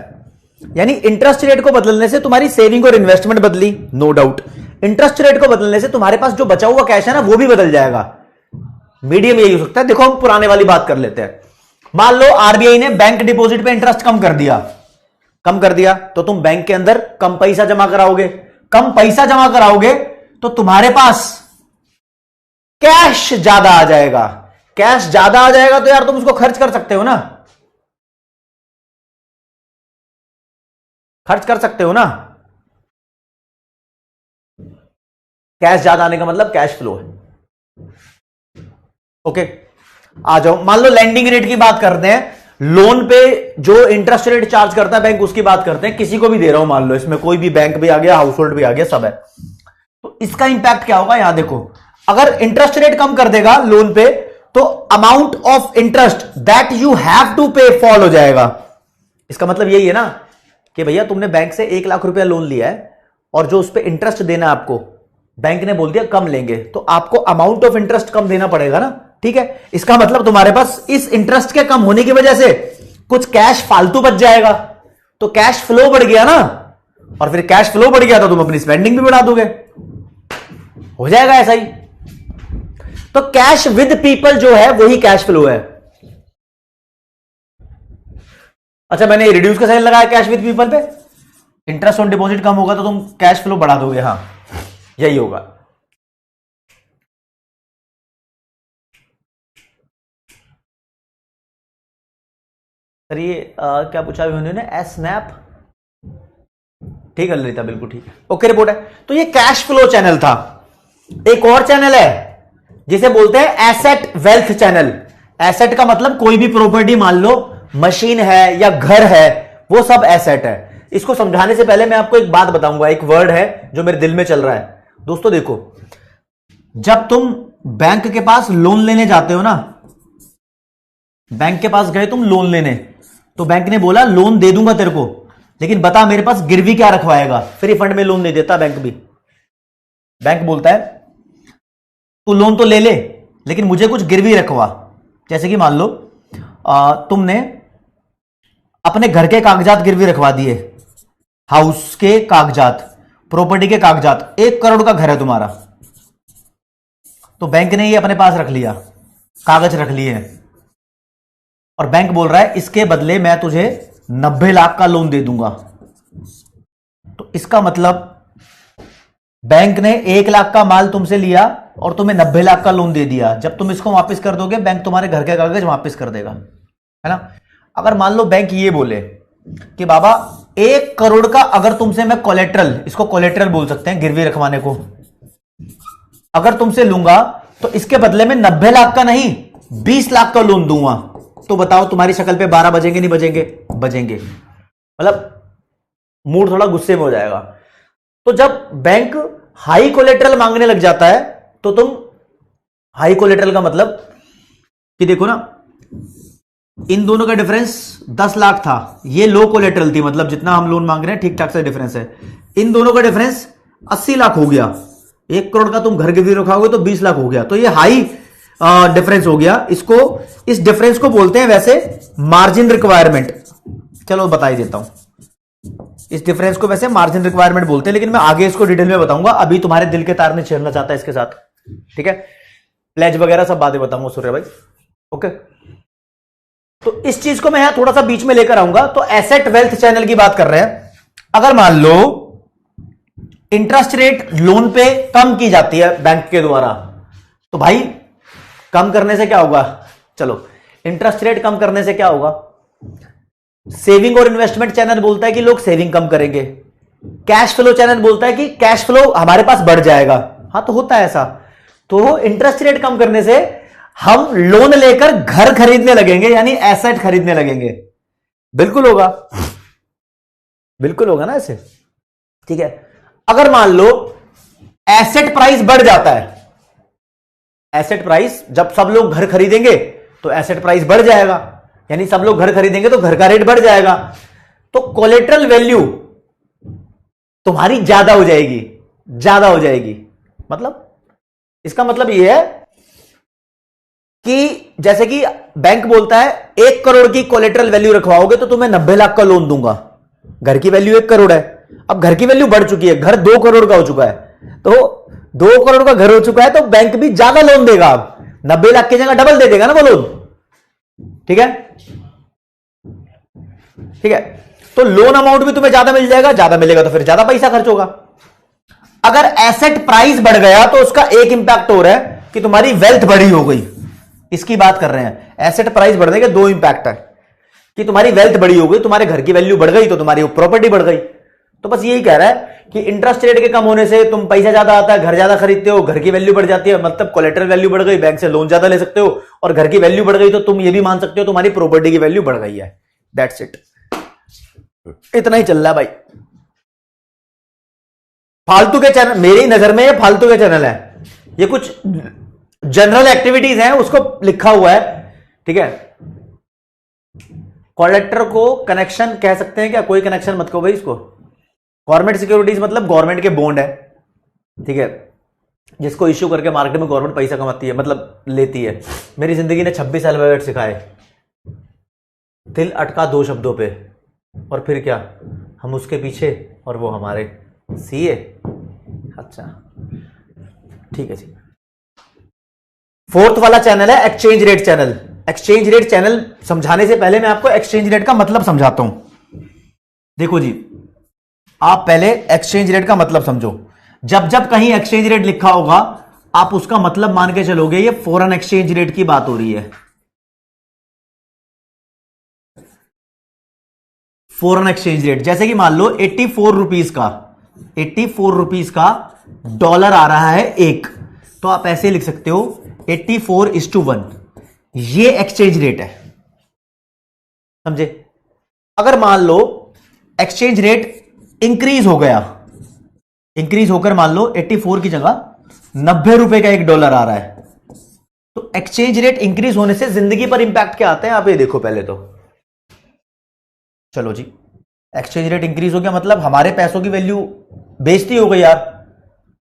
यानी इंटरेस्ट रेट को बदलने से तुम्हारी सेविंग और इन्वेस्टमेंट बदली, नो डाउट। इंटरेस्ट रेट को बदलने से तुम्हारे पास जो बचा हुआ कैश है ना वो भी बदल जाएगा। मीडियम यही हो सकता है। देखो हम पुराने वाली बात कर लेते हैं। मान लो आरबीआई ने बैंक डिपॉजिट पे इंटरेस्ट कम कर दिया तो तुम बैंक के अंदर कम पैसा जमा कराओगे। कम पैसा जमा कराओगे तो तुम्हारे पास कैश ज्यादा आ जाएगा। कैश ज्यादा आ जाएगा तो यार तुम उसको खर्च कर सकते हो ना, खर्च कर सकते हो ना। कैश ज्यादा आने का मतलब कैश फ्लो है। ओके, आ जाओ। मान लो लैंडिंग रेट की बात करते हैं, लोन पे जो इंटरेस्ट रेट चार्ज करता है बैंक उसकी बात करते हैं। किसी को भी दे रहा हूं, मान लो इसमें कोई भी बैंक भी आ गया, हाउस होल्ड भी आ गया, सब है। तो इसका इंपैक्ट क्या होगा, यहां देखो। अगर इंटरेस्ट रेट कम कर देगा लोन पे तो amount of interest that you have to pay fall हो जाएगा। इसका मतलब यही है ना कि भैया तुमने बैंक से 1 लाख रुपया लोन लिया है और जो उस पर इंटरेस्ट देना है आपको, बैंक ने बोल दिया कम लेंगे, तो आपको अमाउंट ऑफ इंटरेस्ट कम देना पड़ेगा ना। ठीक है, इसका मतलब तुम्हारे पास इस इंटरेस्ट के कम होने की वजह से कुछ कैश फालतू बच जाएगा, तो कैश फ्लो बढ़ गया ना। और फिर कैश फ्लो बढ़ गया तो तुम अपनी स्पेंडिंग भी बढ़ा दोगे, हो जाएगा ऐसा ही। तो कैश विद पीपल जो है वही कैश फ्लो है। अच्छा, मैंने रिड्यूस का साइन लगाया कैश विद पीपल पे। इंटरेस्ट ऑन डिपॉजिट कम होगा तो तुम कैश फ्लो बढ़ा दोगे, हां यही होगा। सर ये क्या पूछा उन्होंने, स्नैप, ठीक है ललिता, बिल्कुल ठीक है, ओके रिपोर्ट है। तो ये कैश फ्लो चैनल था। एक और चैनल है जिसे बोलते हैं एसेट वेल्थ चैनल। एसेट का मतलब कोई भी प्रॉपर्टी, मान लो मशीन है या घर है, वो सब एसेट है। इसको समझाने से पहले मैं आपको एक बात बताऊंगा, एक वर्ड है जो मेरे दिल में चल रहा है। दोस्तों देखो, जब तुम बैंक के पास लोन लेने जाते हो ना, बैंक के पास गए तुम लोन लेने, तो बैंक ने बोला लोन दे दूंगा तेरे को, लेकिन बता मेरे पास गिरवी क्या रखवाएगा। फ्री फंड में लोन नहीं देता बैंक भी। बैंक बोलता है तू लोन तो ले ले लेकिन मुझे कुछ गिरवी रखवा। जैसे कि मान लो तुमने अपने घर के कागजात गिरवी रखवा दिए, हाउस के कागजात, प्रॉपर्टी के कागजात, 1 करोड़ का घर है तुम्हारा, तो बैंक ने ये अपने पास रख लिया, कागज रख लिए हैं, और बैंक बोल रहा है इसके बदले मैं तुझे 90 लाख का लोन दे दूंगा। तो इसका मतलब बैंक ने 1 लाख का माल तुमसे लिया और तुम्हें 90 लाख का लोन दे दिया। जब तुम इसको वापस कर दोगे बैंक तुम्हारे घर के कागज वापस कर देगा, है ना। अगर मान लो बैंक ये बोले कि बाबा 1 करोड़ का अगर तुमसे मैं कोलेट्रल, इसको कोलेट्रल बोल सकते हैं गिरवी रखवाने को, अगर तुमसे लूंगा तो इसके बदले में 90 लाख का नहीं 20 लाख का लोन दूंगा। तो बताओ तुम्हारी शक्ल पे 12 बजेंगे नहीं बजेंगे? बजेंगे। मतलब मूड थोड़ा गुस्से में हो जाएगा। तो जब बैंक हाई कोलेट्रल मांगने लग जाता है तो तुम, हाई कोलेट्रल का मतलब कि देखो ना, इन दोनों का डिफरेंस 10 लाख था, ये लो कोलेट्रल थी, मतलब जितना हम लोन मांग रहे हैं ठीक ठाक से डिफरेंस है। इन दोनों का डिफरेंस 80 लाख हो गया। 1 करोड़ का तुम घर गिरवी रखोगे तो 20 लाख हो गया, तो ये हाई डिफरेंस हो गया। इसको, इस डिफरेंस को बोलते हैं वैसे मार्जिन रिक्वायरमेंट। चलो बता ही देता हूं, इस डिफरेंस को वैसे मार्जिन रिक्वायरमेंट बोलते हैं, लेकिन मैं आगे इसको डिटेल में बताऊंगा। अभी तुम्हारे दिल के तार नहीं छेड़ना चाहता इसके साथ, ठीक है। प्लेज वगैरह सब बातें बताऊंगा सूर्य भाई, ओके। तो इस चीज को मैं यहां थोड़ा सा बीच में लेकर आऊंगा। तो एसेट वेल्थ चैनल की बात कर रहे हैं। अगर मान लो इंटरेस्ट रेट लोन पे कम की जाती है बैंक के द्वारा, तो भाई कम करने से क्या होगा? चलो, इंटरेस्ट रेट कम करने से क्या होगा? सेविंग और इन्वेस्टमेंट चैनल बोलता है कि लोग सेविंग कम करेंगे। कैश फ्लो चैनल बोलता है कि कैश फ्लो हमारे पास बढ़ जाएगा। हाँ, तो होता है ऐसा। तो इंटरेस्ट रेट कम करने से हम लोन लेकर घर खरीदने लगेंगे, यानी एसेट खरीदने लगेंगे। बिल्कुल होगा, बिल्कुल होगा ना ऐसे, ठीक है। अगर मान लो एसेट प्राइस बढ़ जाता है, एसेट प्राइस, जब सब लोग घर खरीदेंगे तो एसेट प्राइस बढ़ जाएगा, यानी सब लोग घर खरीदेंगे तो घर का रेट बढ़ जाएगा। तो कोलेटरल वैल्यू तुम्हारी ज्यादा हो जाएगी, ज्यादा हो जाएगी। मतलब इसका मतलब यह है कि जैसे कि बैंक बोलता है 1 करोड़ की कोलेटरल वैल्यू रखवाओगे तो तुम्हें 90 लाख का लोन दूंगा। घर की वैल्यू 1 करोड़ है, अब घर की वैल्यू बढ़ चुकी है, घर 2 करोड़ का हो चुका है, तो 2 करोड़ का घर हो चुका है तो बैंक भी ज्यादा लोन देगा। अब 90 लाख की जगह डबल दे देगा ना वो लोन। ठीक है, ठीक है। तो लोन अमाउंट भी तुम्हें ज्यादा मिल जाएगा, ज्यादा मिलेगा तो फिर ज्यादा पैसा खर्च होगा। अगर एसेट प्राइस बढ़ गया तो उसका एक इंपैक्ट हो रहा है कि तुम्हारी वेल्थ बढ़ी हो गई, इसकी बात कर रहे हैं। एसेट प्राइस बढ़ने के 2 इंपैक्ट है कि तुम्हारी वेल्थ बढ़ी हो गई, तुम्हारे घर की वैल्यू बढ़ गई तो तुम्हारी प्रॉपर्टी बढ़ गई। तो बस यही कह रहा है कि इंटरेस्ट रेट के कम होने से तुम पैसा ज्यादा आता है, घर ज्यादा खरीदते हो, घर की वैल्यू बढ़ जाती है, मतलब कोलेटरल वैल्यू बढ़ गई, बैंक से लोन ज्यादा ले सकते हो, और घर की वैल्यू बढ़ गई तो तुम ये भी मान सकते हो तुम्हारी प्रॉपर्टी की वैल्यू बढ़ गई है। दैट्स इट, इतना ही चल रहा है भाई। फालतू के चैनल, मेरी नजर में ये फालतू के चैनल है, ये कुछ जनरल एक्टिविटीज हैं उसको लिखा हुआ है। ठीक है, कोलेक्टर को कनेक्शन कह सकते हैं क्या? कोई कनेक्शन मत कहो भाई इसको। गवर्नमेंट सिक्योरिटीज मतलब गवर्नमेंट के बॉन्ड है, ठीक है, जिसको इश्यू करके मार्केट में गवर्नमेंट पैसा कमाती है, मतलब लेती है। मेरी जिंदगी ने 26 अल्फाबेट सिखाए, दिल अटका 2 शब्दों पे, और फिर क्या, हम उसके पीछे और वो हमारे सीए। अच्छा ठीक है जी। 4th वाला चैनल है exchange rate channel. Exchange rate channel समझाने से पहले मैं आपको एक्सचेंज रेट का मतलब समझाता हूं। देखो जी, आप पहले एक्सचेंज रेट का मतलब समझो। जब जब कहीं एक्सचेंज रेट लिखा होगा आप उसका मतलब मान के चलोगे ये फॉरेन एक्सचेंज रेट की बात हो रही है। फॉरेन एक्सचेंज रेट, जैसे कि मान लो 84 रुपीस का डॉलर आ रहा है एक, तो आप ऐसे लिख सकते हो 84:1, ये एक्सचेंज रेट है, समझे। अगर मान लो एक्सचेंज रेट इंक्रीज हो गया, इंक्रीज होकर मान लो 84 की जगह 90 रुपए का एक डॉलर आ रहा है, तो एक्सचेंज रेट इंक्रीज होने से जिंदगी पर इंपैक्ट क्या आता है आप ये देखो पहले तो। चलो जी, एक्सचेंज रेट इंक्रीज हो गया मतलब हमारे पैसों की वैल्यू बेइज्जती हो गई यार।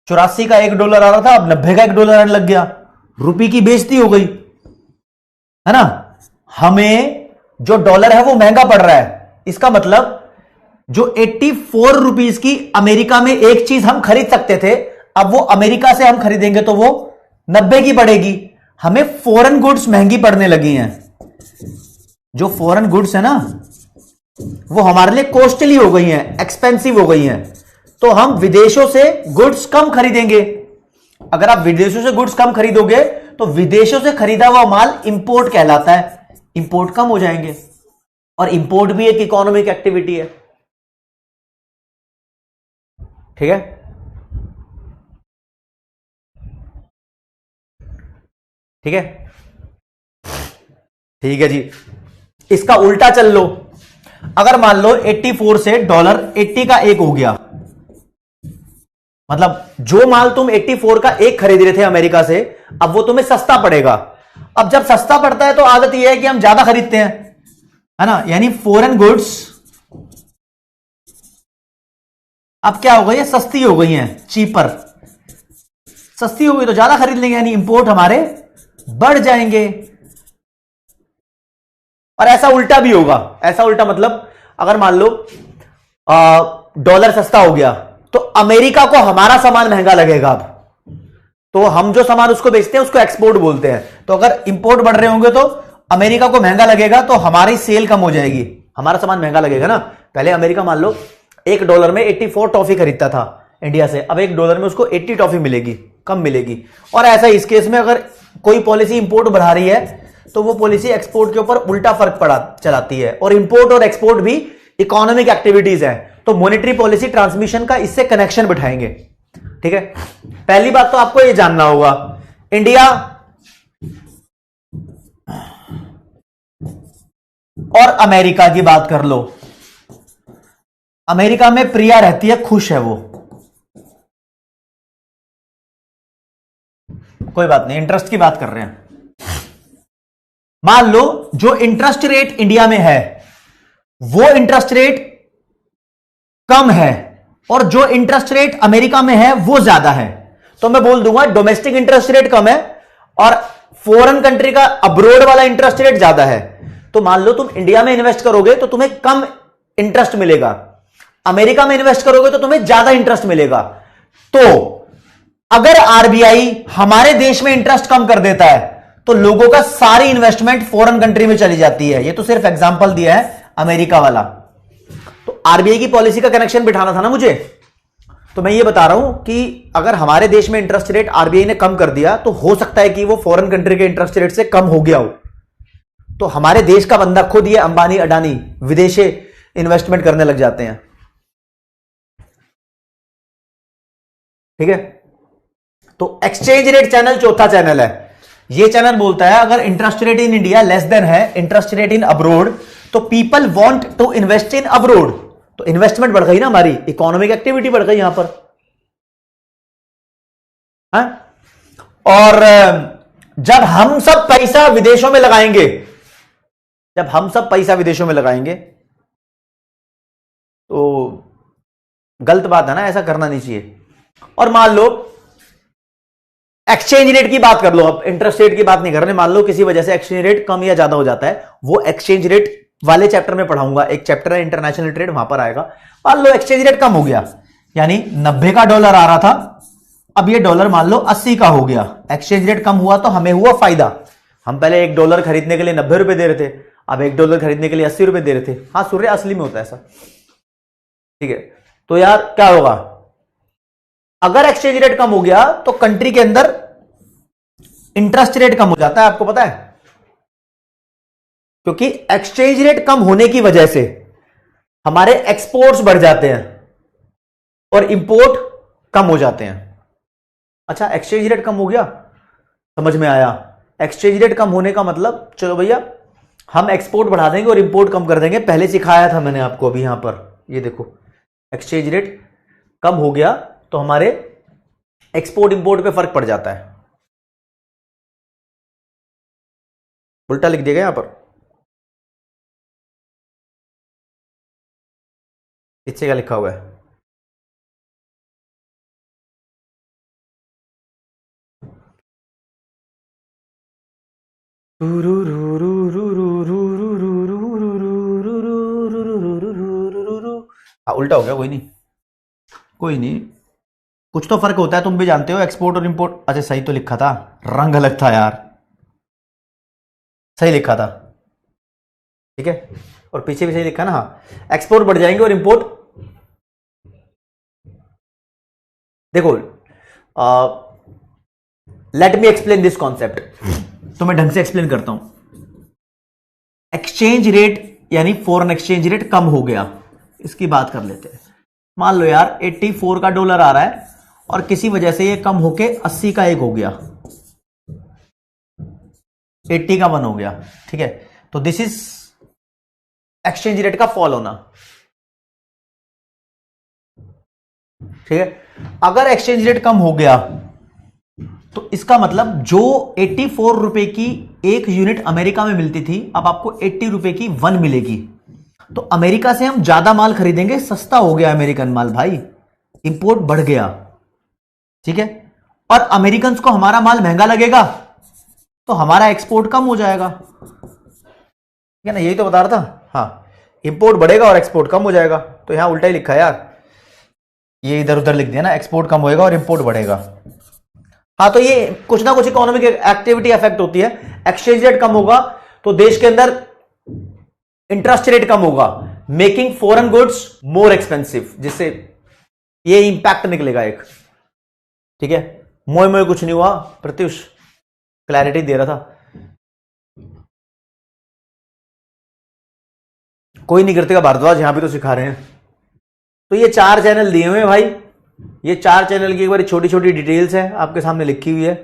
84 का एक डॉलर आ रहा था, अब 90 का एक डॉलर आने लग गया, रुपये की बेइज्जती हो गई, है ना। हमें जो डॉलर है वो महंगा पड़ रहा है। इसका मतलब जो 84 रुपीस की अमेरिका में एक चीज हम खरीद सकते थे, अब वो अमेरिका से हम खरीदेंगे तो वो 90 की पड़ेगी। हमें फॉरेन गुड्स महंगी पड़ने लगी हैं। जो फॉरेन गुड्स है ना वो हमारे लिए कॉस्टली हो गई हैं, एक्सपेंसिव हो गई हैं, तो हम विदेशों से गुड्स कम खरीदेंगे। अगर आप विदेशों से गुड्स कम खरीदोगे तो विदेशों से खरीदा हुआ माल इंपोर्ट कहलाता है, इंपोर्ट कम हो जाएंगे, और इंपोर्ट भी एक इकोनॉमिक एक्टिविटी है। ठीक है, ठीक है, ठीक है जी। इसका उल्टा चल लो, अगर मान लो 84 से डॉलर 80 का एक हो गया, मतलब जो माल तुम 84 का एक खरीद रहे थे अमेरिका से, अब वो तुम्हें सस्ता पड़ेगा। अब जब सस्ता पड़ता है तो आदत यह है कि हम ज्यादा खरीदते हैं, है ना, यानी फॉरेन गुड्स अब क्या हो गई है, सस्ती हो गई हैं, चीपर, सस्ती हो गई तो ज्यादा खरीद लेंगे, यानी इंपोर्ट हमारे बढ़ जाएंगे। और ऐसा उल्टा भी होगा, ऐसा उल्टा मतलब अगर मान लो डॉलर सस्ता हो गया तो अमेरिका को हमारा सामान महंगा लगेगा। अब तो हम जो सामान उसको बेचते हैं उसको एक्सपोर्ट बोलते हैं, तो अगर इंपोर्ट बढ़ रहे होंगे तो अमेरिका को महंगा लगेगा, तो हमारी सेल कम हो जाएगी, हमारा सामान महंगा लगेगा ना। पहले अमेरिका मान लो $1 में 84 टॉफी खरीदता था इंडिया से, अब $1 में उसको 80 टॉफी मिलेगी, कम मिलेगी। और ऐसा इस केस में अगर कोई पॉलिसी इंपोर्ट बढ़ा रही है तो वो पॉलिसी एक्सपोर्ट के ऊपर उल्टा फर्क पड़ा चलाती है, और इंपोर्ट और एक्सपोर्ट भी इकोनॉमिक एक्टिविटीज है, तो मॉनेटरी पॉलिसी ट्रांसमिशन का इससे कनेक्शन बिठाएंगे। ठीक है, पहली बात तो आपको ये जानना होगा, इंडिया और अमेरिका की बात कर लो। अमेरिका में प्रिया रहती है, खुश है वो, कोई बात नहीं, इंटरेस्ट की बात कर रहे हैं। मान लो जो इंटरेस्ट रेट इंडिया में है वो इंटरेस्ट रेट कम है और जो इंटरेस्ट रेट अमेरिका में है वो ज्यादा है, तो मैं बोल दूंगा डोमेस्टिक इंटरेस्ट रेट कम है और फॉरेन कंट्री का अब्रोड वाला इंटरेस्ट रेट ज्यादा है। तो मान लो तुम इंडिया में इन्वेस्ट करोगे तो तुम्हें कम इंटरेस्ट मिलेगा, अमेरिका में इन्वेस्ट करोगे तो तुम्हें ज्यादा इंटरेस्ट मिलेगा। तो अगर आरबीआई हमारे देश में इंटरेस्ट कम कर देता है तो लोगों का सारी इन्वेस्टमेंट फॉरेन कंट्री में चली जाती है। ये तो सिर्फ एग्जांपल दिया है अमेरिका वाला। तो आरबीआई की पॉलिसी का कनेक्शन बिठाना था ना मुझे, तो मैं ये बता रहा हूं कि अगर हमारे देश में इंटरेस्ट रेट आरबीआई ने कम कर दिया तो हो सकता है कि वो फॉरेन कंट्री के इंटरेस्ट रेट से कम हो गया हो, तो हमारे देश का बंदा खुद ये अंबानी अडानी विदेशी इन्वेस्टमेंट करने लग जाते हैं। ठीक है, तो एक्सचेंज रेट चैनल चौथा चैनल है। ये चैनल बोलता है अगर interest rate in India less than है इंटरेस्ट रेट इन अब्रोड तो people want to invest in abroad, तो इन्वेस्टमेंट बढ़ गई ना, हमारी इकोनॉमिक एक्टिविटी बढ़ गई यहां पर। हाँ? और जब हम सब पैसा विदेशों में लगाएंगे, जब हम सब पैसा विदेशों में लगाएंगे तो गलत बात है ना, ऐसा करना नहीं चाहिए। और मान लो एक्सचेंज रेट की बात कर लो, अब इंटरेस्ट रेट की बात नहीं कर रहे, मान लो किसी वजह से एक्सचेंज रेट कम या ज्यादा हो जाता है, वो एक्सचेंज रेट वाले चैप्टर में पढ़ाऊंगा, एक चैप्टर है इंटरनेशनल ट्रेड, वहां पर आएगा। मान लो एक्सचेंज रेट कम हो गया, यानी 90 का डॉलर आ रहा था, अब ये डॉलर मान लो 80 का हो गया, एक्सचेंज रेट कम हुआ तो हमें हुआ फायदा। हम पहले $1 खरीदने के लिए 90 रुपए दे रहे थे, अब $1 खरीदने के लिए 80 रुपए दे रहे थे। हाँ सूर्य असली में होता है ऐसा। ठीक है, तो यार क्या होगा, अगर एक्सचेंज रेट कम हो गया तो कंट्री के अंदर इंटरेस्ट रेट कम हो जाता है, आपको पता है, क्योंकि एक्सचेंज रेट कम होने की वजह से हमारे एक्सपोर्ट्स बढ़ जाते हैं और इंपोर्ट कम हो जाते हैं। अच्छा, एक्सचेंज रेट कम हो गया, समझ में आया। एक्सचेंज रेट कम होने का मतलब चलो भैया हम एक्सपोर्ट बढ़ा देंगे और इंपोर्ट कम कर देंगे, पहले सिखाया था मैंने आपको अभी यहां पर, ये देखो एक्सचेंज रेट कम हो गया तो हमारे एक्सपोर्ट इंपोर्ट पे फर्क पड़ जाता है। उल्टा लिख दिया यहां पर, पीछे क्या लिखा हुआ है, उल्टा हो गया, कोई नहीं कोई नहीं, कुछ तो फर्क होता है, तुम भी जानते हो एक्सपोर्ट और इंपोर्ट। अच्छा सही तो लिखा था, रंग अलग था यार, सही लिखा था। ठीक है, और पीछे भी सही लिखा ना, हाँ एक्सपोर्ट बढ़ जाएंगे और इंपोर्ट, देखो let me explain this concept, तो मैं ढंग से एक्सप्लेन करता हूं। एक्सचेंज रेट यानी फॉरेन एक्सचेंज रेट कम हो गया, इसकी बात कर लेते हैं। मान लो यार 84 का डॉलर आ रहा है और किसी वजह से ये कम होके 80 का एक हो गया, 80 का 1 हो गया। ठीक है, तो दिस इज एक्सचेंज रेट का फॉल होना। ठीक है, अगर एक्सचेंज रेट कम हो गया तो इसका मतलब जो 84 रुपए की एक यूनिट अमेरिका में मिलती थी, अब आपको 80 रुपए की 1 मिलेगी। तो अमेरिका से हम ज्यादा माल खरीदेंगे, सस्ता हो गया अमेरिकन माल भाई, इंपोर्ट बढ़ गया। ठीक है, और अमेरिकन को हमारा माल महंगा लगेगा तो हमारा एक्सपोर्ट कम हो जाएगा। ठीक है ना, यही तो बता रहा था। हाँ, इंपोर्ट बढ़ेगा और एक्सपोर्ट कम हो जाएगा, तो यहां उल्टा ही लिखा है यार, ये इधर उधर लिख दिया ना, एक्सपोर्ट कम होएगा और इंपोर्ट बढ़ेगा। हाँ, तो ये कुछ ना कुछ इकोनॉमिक एक्टिविटी अफेक्ट होती है। एक्सचेंज रेट कम होगा तो देश के अंदर इंटरेस्ट रेट कम होगा, making foreign goods more expensive, जिससे ये इंपैक्ट निकलेगा एक। ठीक है, मोए मोए कुछ नहीं हुआ, प्रत्युष क्लैरिटी दे रहा था, कोई नहीं करते का भारद्वाज, यहां भी तो सिखा रहे हैं। तो ये 4 चैनल दिए हुए हैं भाई, ये 4 चैनल की एक बार छोटी छोटी डिटेल्स है आपके सामने लिखी हुई है।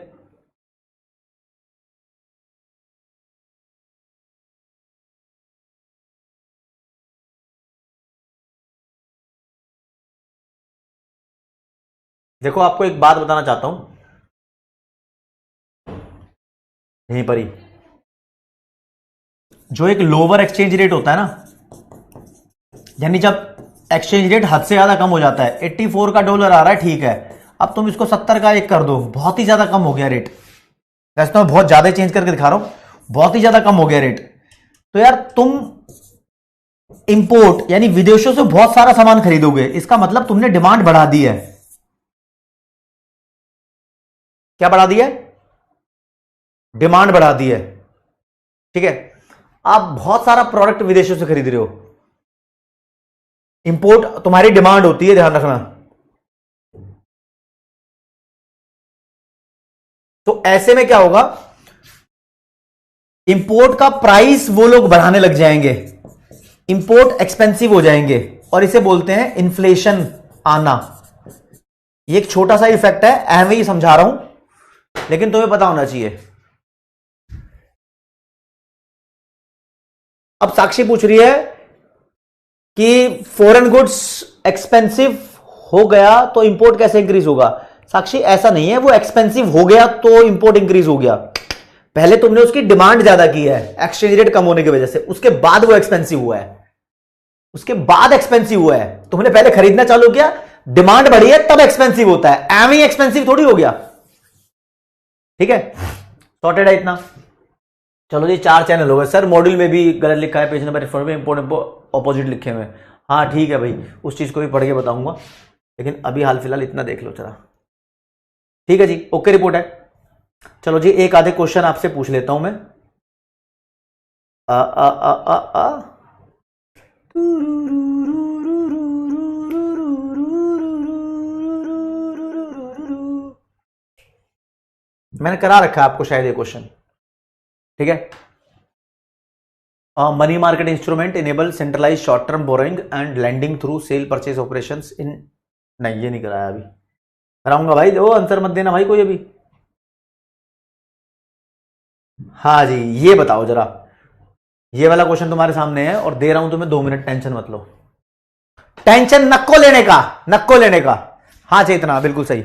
देखो आपको एक बात बताना चाहता हूं यहीं पर ही, जो एक लोअर एक्सचेंज रेट होता है ना, यानी जब एक्सचेंज रेट हद से ज्यादा कम हो जाता है। 84 का डॉलर आ रहा है, ठीक है, अब तुम इसको 70 का एक कर दो, बहुत ही ज्यादा कम हो गया रेट। वैसे तो मैं बहुत ज्यादा चेंज करके दिखा रहा हूं, बहुत ही ज्यादा कम हो गया रेट। तो यार तुम इंपोर्ट यानी विदेशों से बहुत सारा सामान खरीदोगे, इसका मतलब तुमने डिमांड बढ़ा दी है। क्या बढ़ा दी है? डिमांड बढ़ा दी है। ठीक है, आप बहुत सारा प्रोडक्ट विदेशों से खरीद रहे हो, इंपोर्ट तुम्हारी डिमांड होती है, ध्यान रखना। तो ऐसे में क्या होगा, इंपोर्ट का प्राइस वो लोग बढ़ाने लग जाएंगे, इंपोर्ट एक्सपेंसिव हो जाएंगे, और इसे बोलते हैं इन्फ्लेशन आना। ये एक छोटा सा इफेक्ट है, अहम ही समझा रहा हूं, लेकिन तुम्हें पता होना चाहिए। अब साक्षी पूछ रही है कि फॉरेन गुड्स एक्सपेंसिव हो गया तो इंपोर्ट कैसे इंक्रीज होगा। साक्षी ऐसा नहीं है, वो एक्सपेंसिव हो गया तो इंपोर्ट इंक्रीज हो गया। पहले तुमने उसकी डिमांड ज्यादा की है एक्सचेंज रेट कम होने की वजह से, उसके बाद वो एक्सपेंसिव हुआ है, उसके बाद एक्सपेंसिव हुआ है। तुमने पहले खरीदना चालू किया, डिमांड बढ़ी है, तब एक्सपेंसिव होता है, एम ही एक्सपेंसिव थोड़ी हो गया। ठीक है, सॉर्टेड है इतना। चलो जी, 4 चैनल हो गए। सर मॉड्यूल में भी गलत लिखा है, पेज नंबर 4 में इंपोर्ट ऑपोजिट लिखे हुए हैं। हाँ ठीक है भाई, उस चीज को भी पढ़ के बताऊंगा, लेकिन अभी हाल फिलहाल इतना देख लो जरा। ठीक है जी, ओके रिपोर्ट है। चलो जी, एक आधे क्वेश्चन आपसे पूछ लेता हूं मैं। आ, आ, आ, आ, आ। मैंने करा रखा है आपको शायद ये क्वेश्चन। ठीक है, money market instrument enable centralize short term borrowing and lending through sale purchase operations in. नहीं, ये नहीं कराया अभी, कराऊंगा भाई, दो आंसर मत देना भाई कोई अभी। हाँ जी, ये बताओ जरा, ये वाला क्वेश्चन तुम्हारे सामने है और दे रहा हूं तुम्हें 2 मिनट, टेंशन मत लो। टेंशन नक्को लेने का, नक्को लेने का। हाँ चेतना, बिल्कुल सही।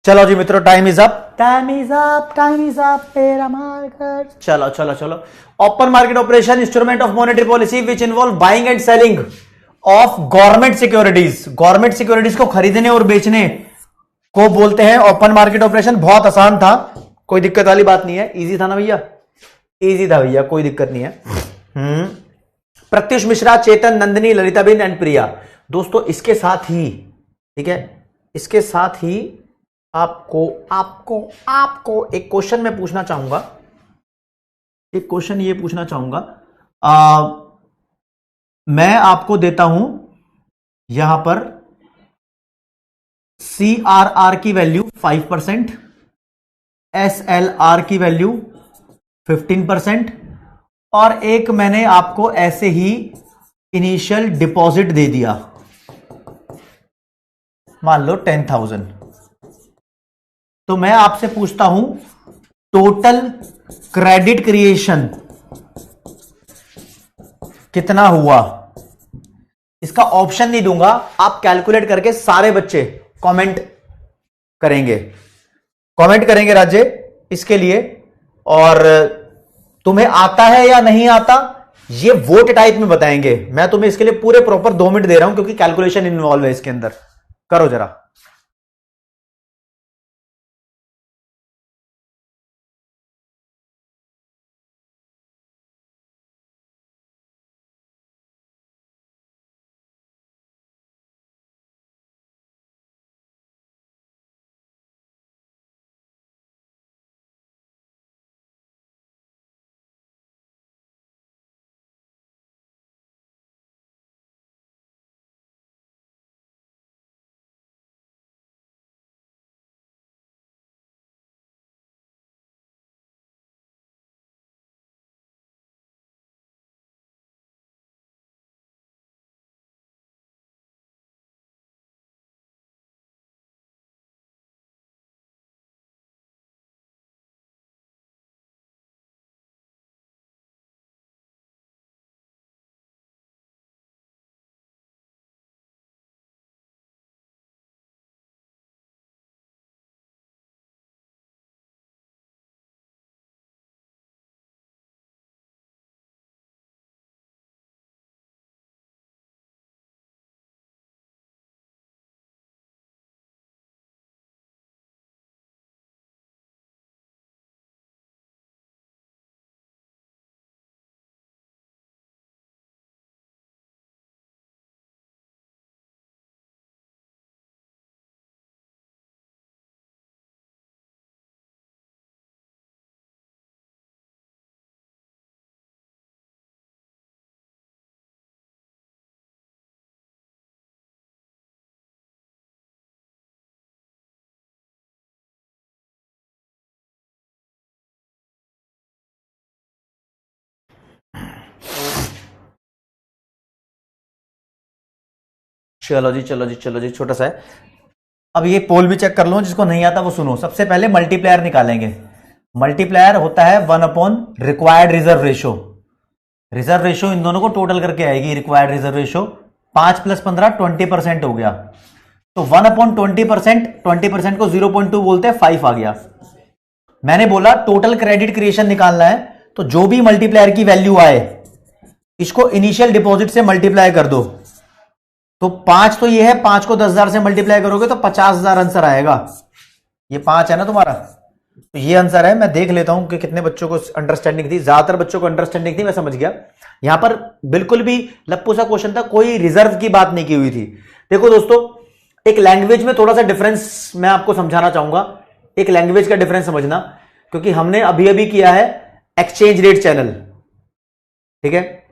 चलो जी मित्रों, time is up, time is up, time is up मेरा मार्केट। चलो चलो चलो। Open market operation, instrument of monetary policy which involve buying and selling of government securities. Government securities को खरीदने और बेचने को बोलते हैं ओपन मार्केट ऑपरेशन। बहुत आसान था, कोई दिक्कत वाली बात नहीं है, इजी था ना भैया, इजी था भैया, कोई दिक्कत नहीं है। प्रत्युष मिश्रा, चेतन, नंदिनी, ललिताबेन एंड प्रिया। दोस्तों इसके साथ ही, ठीक है, इसके साथ ही आपको आपको आपको एक क्वेश्चन मैं पूछना चाहूंगा, एक क्वेश्चन ये पूछना चाहूंगा। मैं आपको देता हूं यहां पर CRR की वैल्यू 5%, SLR की वैल्यू 15%, और एक मैंने आपको ऐसे ही इनिशियल डिपॉजिट दे दिया, मान लो 10,000। तो मैं आपसे पूछता हूं टोटल क्रेडिट क्रिएशन कितना हुआ। इसका ऑप्शन नहीं दूंगा, आप कैलकुलेट करके सारे बच्चे कमेंट करेंगे, कमेंट करेंगे राज्य इसके लिए। और तुम्हें आता है या नहीं आता ये वोट टाइप में बताएंगे। मैं तुम्हें इसके लिए पूरे प्रॉपर 2 मिनट दे रहा हूं क्योंकि कैलकुलेशन इन्वॉल्व है इसके अंदर। करो जरा। चलो जी चलो जी चलो जी, छोटा सा है। अब ये पोल भी चेक कर लो, जिसको नहीं आता वो सुनो। सबसे पहले मल्टीप्लायर निकालेंगे। मल्टीप्लायर होता है 1 upon required reserve ratio. Reserve ratio इन दोनों को टोटल करके आएगी रिक्वायर्ड रिजर्व रेशो। 5 + 15 20% हो गया। तो 1 अपॉन 20%, 20% को 0.2 बोलते हैं, 5 आ गया। मैंने बोला टोटल क्रेडिट क्रिएशन निकालना है, तो जो भी मल्टीप्लायर की वैल्यू आए इसको इनिशियल डिपॉजिट से मल्टीप्लाई कर दो। तो 5 तो ये है, 5 को 10,000 से मल्टीप्लाई करोगे तो 50,000 आंसर आएगा। ये 5 है ना तुम्हारा, तो ये आंसर है। मैं देख लेता हूं कि कितने बच्चों को अंडरस्टैंडिंग थी। ज्यादातर बच्चों को अंडरस्टैंडिंग थी, मैं समझ गया। यहां पर बिल्कुल भी लप्पू सा क्वेश्चन था, कोई रिजर्व की बात नहीं की हुई थी। देखो दोस्तों, एक लैंग्वेज में थोड़ा सा डिफरेंस मैं आपको समझाना चाहूंगा। एक लैंग्वेज का डिफरेंस समझना, क्योंकि हमने अभी अभी किया है एक्सचेंज रेट चैनल, ठीक है।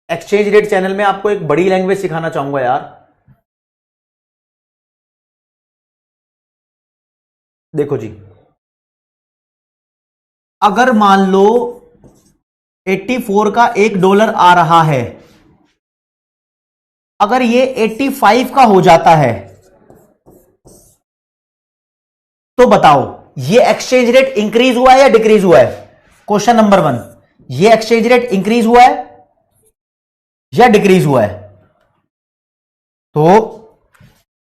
एक्सचेंज रेट चैनल में आपको एक बड़ी लैंग्वेज सिखाना चाहूंगा यार। देखो जी, अगर मान लो 84 का $1 आ रहा है, अगर ये 85 का हो जाता है तो बताओ ये एक्सचेंज रेट इंक्रीज हुआ है या डिक्रीज हुआ है? क्वेश्चन नंबर 1, ये एक्सचेंज रेट इंक्रीज हुआ है या डिक्रीज हुआ है? तो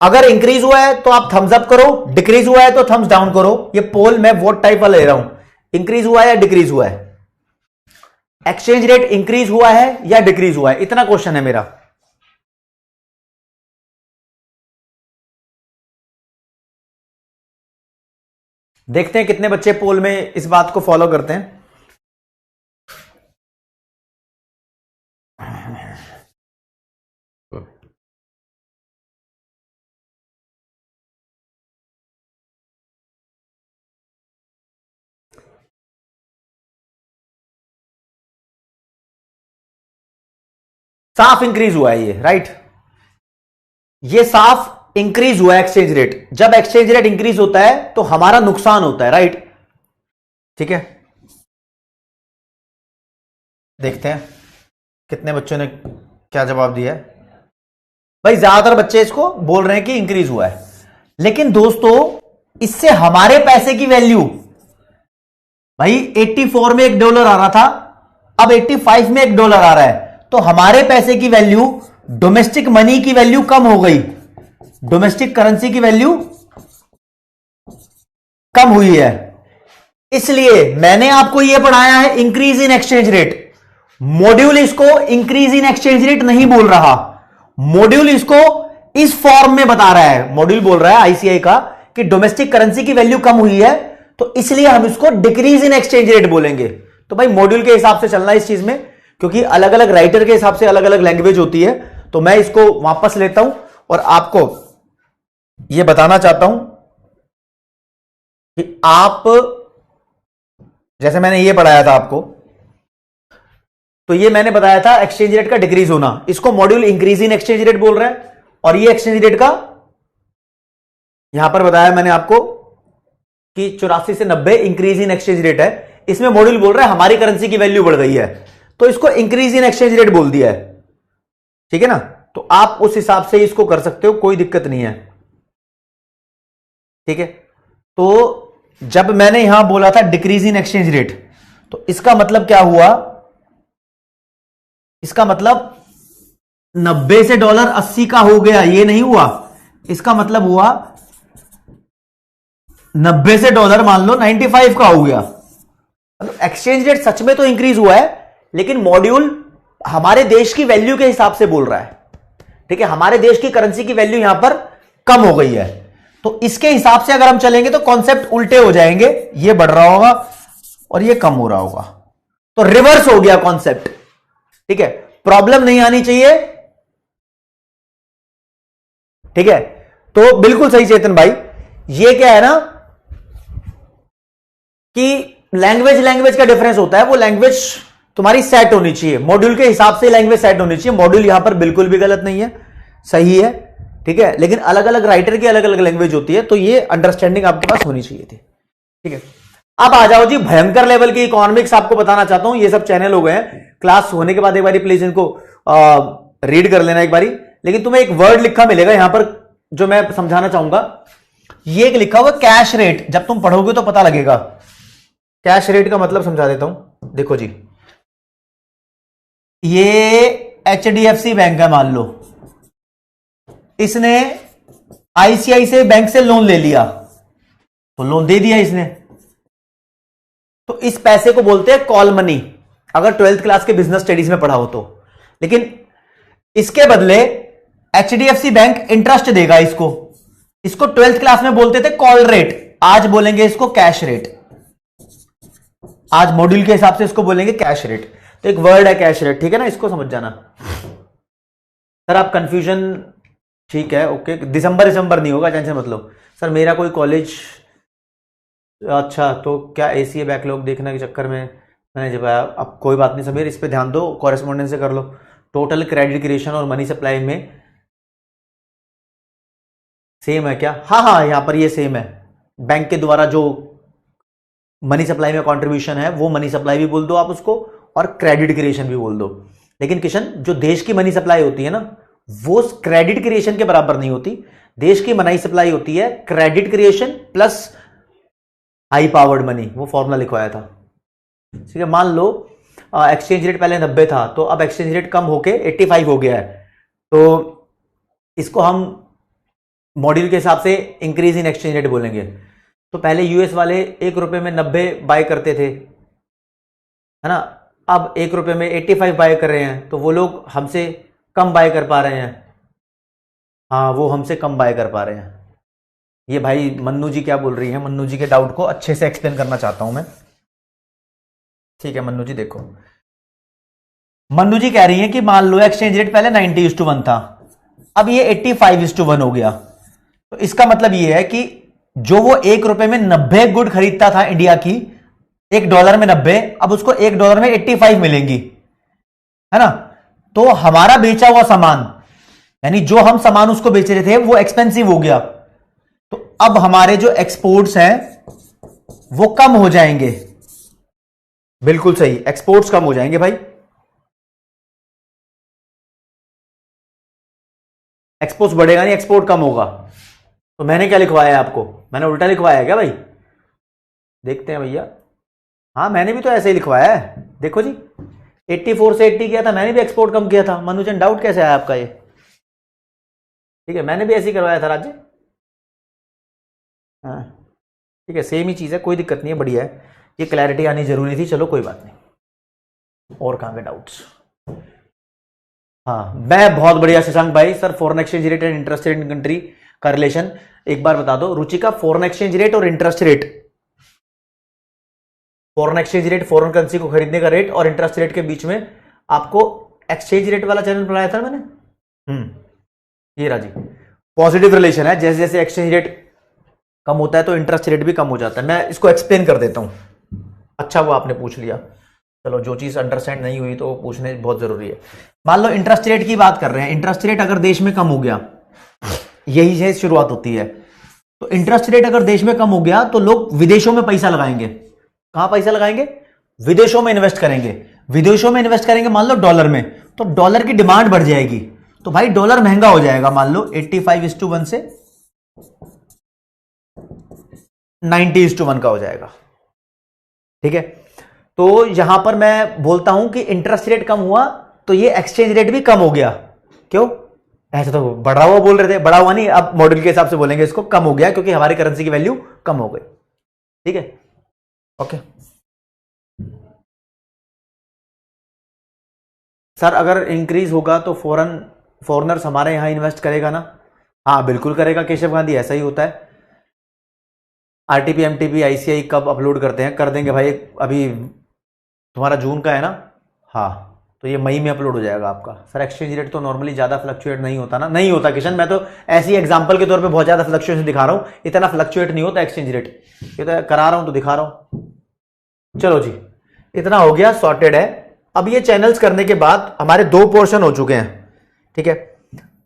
अगर इंक्रीज हुआ है तो आप थम्स अप करो, डिक्रीज हुआ है तो थम्स डाउन करो। ये पोल मैं वोट टाइप वाला ले रहा हूं, इंक्रीज हुआ है या डिक्रीज हुआ है, एक्सचेंज रेट इंक्रीज हुआ है या डिक्रीज हुआ है, इतना क्वेश्चन है मेरा। देखते हैं कितने बच्चे पोल में इस बात को फॉलो करते हैं। साफ इंक्रीज हुआ है ये, राइट, ये साफ इंक्रीज हुआ है एक्सचेंज रेट। जब एक्सचेंज रेट इंक्रीज होता है तो हमारा नुकसान होता है, राइट, ठीक है। देखते हैं कितने बच्चों ने क्या जवाब दिया है। भाई ज्यादातर बच्चे इसको बोल रहे हैं कि इंक्रीज हुआ है, लेकिन दोस्तों इससे हमारे पैसे की वैल्यू, भाई 84 में $1 आ रहा था, अब 85 में $1 आ रहा है, तो हमारे पैसे की वैल्यू, डोमेस्टिक मनी की वैल्यू कम हो गई, डोमेस्टिक करेंसी की वैल्यू कम हुई है। इसलिए मैंने आपको यह पढ़ाया है increase in exchange rate. Module इसको इंक्रीज इन एक्सचेंज रेट नहीं बोल रहा, मॉड्यूल इसको इस फॉर्म में बता रहा है। मॉड्यूल बोल रहा है आईसीआई का कि डोमेस्टिक करेंसी की वैल्यू कम हुई है, तो इसलिए हम इसको डिक्रीज इन एक्सचेंज रेट बोलेंगे। तो भाई मॉड्यूल के हिसाब से चलना इस चीज में, क्योंकि अलग अलग राइटर के हिसाब से अलग अलग लैंग्वेज होती है। तो मैं इसको वापस लेता हूं और आपको यह बताना चाहता हूं कि आप, जैसे मैंने यह पढ़ाया था आपको, तो ये मैंने बताया था एक्सचेंज रेट का डिक्रीज होना, इसको module increase in exchange rate बोल रहा है। और ये एक्सचेंज रेट का यहां पर बताया मैंने आपको कि 84 से 90 इंक्रीज इन एक्सचेंज रेट है, इसमें मॉड्यूल बोल रहा है हमारी करेंसी की वैल्यू बढ़ गई है, तो इसको इंक्रीज इन एक्सचेंज रेट बोल दिया है, ठीक है ना। तो आप उस हिसाब से इसको कर सकते हो, कोई दिक्कत नहीं है, ठीक है। तो जब मैंने यहां बोला था डिक्रीज इन एक्सचेंज रेट, तो इसका मतलब क्या हुआ, इसका मतलब 90 से $80 का हो गया, ये नहीं हुआ। इसका मतलब हुआ 90 से डॉलर मान लो 95 का हो गया। मतलब एक्सचेंज रेट सच में तो इंक्रीज हुआ है, लेकिन मॉड्यूल हमारे देश की वैल्यू के हिसाब से बोल रहा है, ठीक है। हमारे देश की करेंसी की वैल्यू यहां पर कम हो गई है, तो इसके हिसाब से अगर हम चलेंगे तो कॉन्सेप्ट उल्टे हो जाएंगे, ये बढ़ रहा होगा और ये कम हो रहा होगा, तो रिवर्स हो गया कॉन्सेप्ट, ठीक है। प्रॉब्लम नहीं आनी चाहिए, ठीक है। तो बिल्कुल सही चेतन भाई, ये क्या है ना कि लैंग्वेज का डिफरेंस होता है, वो लैंग्वेज तुम्हारी सेट होनी चाहिए, मॉड्यूल के हिसाब से लैंग्वेज सेट होनी चाहिए। मॉड्यूल यहां पर बिल्कुल भी गलत नहीं है, सही है, ठीक है, लेकिन अलग अलग राइटर की अलग अलग लैंग्वेज होती है, तो ये अंडरस्टैंडिंग आपके पास होनी चाहिए थी, ठीक है। अब आ जाओ जी भयंकर लेवल की इकोनॉमिक्स, आपको बताना चाहता हूं, ये सब चैनल हो गए हैं, क्लास होने के बाद एक बारी प्लीज इनको रीड कर लेना एक बारी। लेकिन तुम्हें एक वर्ड लिखा मिलेगा यहां पर जो मैं समझाना चाहूंगा, ये एक लिखा हुआ कैश रेट, जब तुम पढ़ोगे तो पता लगेगा। कैश रेट का मतलब समझा देता हूं, देखो जी, ये एचडीएफसी बैंक है मान लो, इसने आईसीआईसीआई बैंक से लोन ले लिया, तो लोन दे दिया इसने, तो इस पैसे को बोलते हैं कॉल मनी, अगर 12th क्लास के बिजनेस स्टडीज में पढ़ा हो तो। लेकिन इसके बदले एचडीएफसी बैंक इंटरेस्ट देगा इसको, इसको 12th क्लास में बोलते थे कॉल रेट, आज बोलेंगे इसको कैश रेट, आज मॉड्यूल के हिसाब से इसको बोलेंगे कैश रेट। तो एक वर्ड है कैश रेट, ठीक है ना, इसको समझ जाना। सर आप कंफ्यूजन, ठीक है, ओके, दिसंबर नहीं होगा, टेंशन मत लो। सर मेरा कोई कॉलेज, अच्छा तो क्या एसीए बैकलॉग देखने के चक्कर में मैंने जब, अब कोई बात नहीं समीर, इस पे ध्यान दो, कॉरेस्पॉन्डेंस से कर लो। टोटल क्रेडिट क्रिएशन और मनी सप्लाई में सेम है क्या? हाँ हाँ, यहां पर ये सेम है, बैंक के द्वारा जो मनी सप्लाई में कंट्रीब्यूशन है वो मनी सप्लाई भी बोल दो आप उसको, और क्रेडिट क्रिएशन भी बोल दो। लेकिन किशन, जो देश की मनी सप्लाई होती है ना, वो क्रेडिट क्रिएशन के बराबर नहीं होती। देश की मनी सप्लाई होती है credit creation plus high powered money, वो फॉर्मूला लिखवाया था, ठीक है। मान लो एक्सचेंज रेट पहले 90 था, तो अब एक्सचेंज रेट कम होके 85 हो गया है, तो इसको हम मॉड्यूल के हिसाब से इंक्रीज इन एक्सचेंज रेट बोलेंगे। तो पहले यूएस वाले 1 रुपए में 90 बाय करते थे, है ना, अब 1 रुपए में 85 बाय कर रहे हैं, तो वो लोग हमसे कम बाय कर पा रहे हैं। हाँ, वो हमसे कम बाय कर पा रहे हैं। ये भाई मन्नू जी क्या बोल रही है, मन्नू जी के डाउट को अच्छे से एक्सप्लेन करना चाहता हूं मैं। ठीक है मन्नू जी, देखो मन्नू जी कह रही है कि मान लो एक्सचेंज रेट पहले 90:1 था, अब ये 85:1 हो गया। तो इसका मतलब ये है कि जो वो 1 रुपए में 90 गुड खरीदता था इंडिया की, $1 में 90, अब उसको $1 में 85 मिलेंगी, है ना। तो हमारा बेचा हुआ सामान, यानी जो हम सामान उसको बेच रहे थे, वो एक्सपेंसिव हो गया। तो अब हमारे जो एक्सपोर्ट्स हैं वो कम हो जाएंगे। बिल्कुल सही, एक्सपोर्ट्स कम हो जाएंगे भाई। एक्सपोर्ट्स बढ़ेगा नहीं, एक्सपोर्ट कम होगा। तो मैंने क्या लिखवाया है आपको, मैंने उल्टा लिखवाया है क्या भाई? देखते हैं भैया। हाँ, मैंने भी तो ऐसे ही लिखवाया है, देखो जी, 84 से 80 किया था, मैंने भी एक्सपोर्ट कम किया था। मनुजन डाउट कैसे आया आपका ये? ठीक है, मैंने भी ऐसे ही करवाया था राज्य। हाँ ठीक है, सेम ही चीज है, कोई दिक्कत नहीं है, बढ़िया है। ये क्लैरिटी आनी जरूरी थी, चलो कोई बात नहीं। और कहां के डाउट्स? हाँ, मैं बहुत बढ़िया शशांक भाई। Sir foreign exchange rate and interest rate in country का रिलेशन एक बार बता दो। रुचिका, फॉरेन एक्सचेंज रेट और interest rate, foreign exchange rate foreign currency को खरीदने का रेट, और इंटरेस्ट रेट के बीच में आपको एक्सचेंज रेट वाला चैनल पढ़ाया था मैंने। ये राजी पॉजिटिव रिलेशन है, जैसे जैसे एक्सचेंज रेट कम होता है तो इंटरेस्ट रेट भी कम हो जाता है। मैं इसको एक्सप्लेन कर देता हूं। अच्छा वो आपने पूछ लिया, चलो जो चीज अंडरस्टैंड नहीं हुई तो पूछने बहुत जरूरी है। मान लो इंटरेस्ट रेट की बात कर रहे हैं, इंटरेस्ट रेट अगर देश में कम हो गया, यही से शुरुआत होती है। तो इंटरेस्ट रेट अगर देश में कम हो गया तो लोग विदेशों में पैसा लगाएंगे। कहां पैसा लगाएंगे? विदेशों में इन्वेस्ट करेंगे। विदेशों में इन्वेस्ट करेंगे मान लो डॉलर में, तो डॉलर की डिमांड बढ़ जाएगी, तो भाई डॉलर महंगा हो जाएगा। मान लो 85:1 से 90:1 का हो जाएगा। ठीक है, तो यहां पर मैं बोलता हूं कि इंटरेस्ट रेट कम हुआ तो ये एक्सचेंज रेट भी कम हो गया। क्यों? ऐसा तो बढ़ा हुआ बोल रहे थे, बढ़ा हुआ नहीं, अब मॉडल के हिसाब से बोलेंगे इसको, कम हो गया क्योंकि हमारी करेंसी की वैल्यू कम हो गई। ठीक है, ओके। सर अगर इंक्रीज होगा तो फॉरेनर्स हमारे यहां इन्वेस्ट करेगा ना? हाँ बिल्कुल करेगा केशव गांधी, ऐसा ही होता है। आरटीपी, एमटीपी, आईसीआई कब अपलोड करते हैं? कर देंगे भाई, अभी तुम्हारा जून का है ना? हाँ, तो ये मई में अपलोड हो जाएगा आपका। सर एक्सचेंज रेट तो नॉर्मली ज्यादा फ्लक्चुएट नहीं होता ना? नहीं होता किशन, मैं तो ऐसी एग्जांपल के तौर पे बहुत ज्यादा फ्लक्चुएशन दिखा रहा हूं, इतना फ्लक्चुएट नहीं होता एक्सचेंज रेट, ये तो करा रहा हूं तो दिखा रहा हूं। चलो जी, इतना हो गया, सॉर्टेड है। अब ये चैनल्स करने के बाद हमारे 2 पोर्शन हो चुके हैं। ठीक है,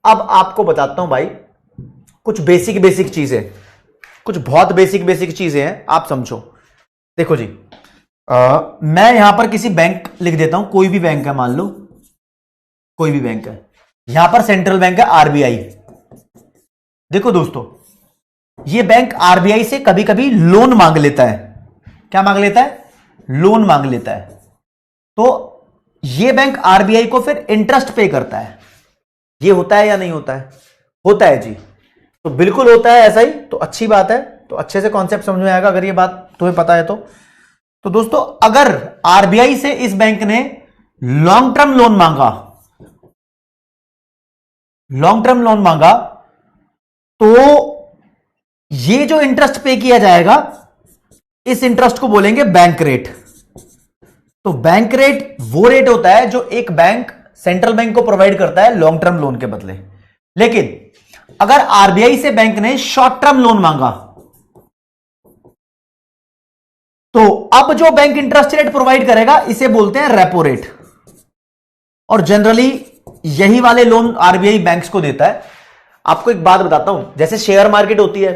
अब आपको बताता हूं भाई कुछ बेसिक चीजें, कुछ बहुत बेसिक चीजें हैं, आप समझो। देखो जी, मैं यहां पर किसी बैंक लिख देता हूं, कोई भी बैंक है, मान लो कोई भी बैंक है, यहां पर सेंट्रल बैंक है आरबीआई। देखो दोस्तों, यह बैंक आरबीआई से कभी कभी लोन मांग लेता है। क्या मांग लेता है? लोन मांग लेता है। तो यह बैंक आरबीआई को फिर इंटरेस्ट पे करता है। यह होता है या नहीं होता है? होता है जी, तो बिल्कुल होता है ऐसा ही, तो अच्छी बात है। तो अच्छे से कॉन्सेप्ट समझ में आएगा अगर ये बात तुम्हें पता है तो दोस्तों, अगर आरबीआई से इस बैंक ने लॉन्ग टर्म लोन मांगा, तो ये जो इंटरेस्ट पे किया जाएगा, इस इंटरेस्ट को बोलेंगे बैंक रेट। तो बैंक रेट वो रेट होता है जो एक बैंक सेंट्रल बैंक को प्रोवाइड करता है लॉन्ग टर्म लोन के बदले। लेकिन अगर आरबीआई से बैंक ने शॉर्ट टर्म लोन मांगा, तो अब जो बैंक इंटरेस्ट रेट प्रोवाइड करेगा इसे बोलते हैं रेपो रेट। और जनरली यही वाले लोन आरबीआई बैंक्स को देता है। आपको एक बात बताता हूं, जैसे शेयर मार्केट होती है,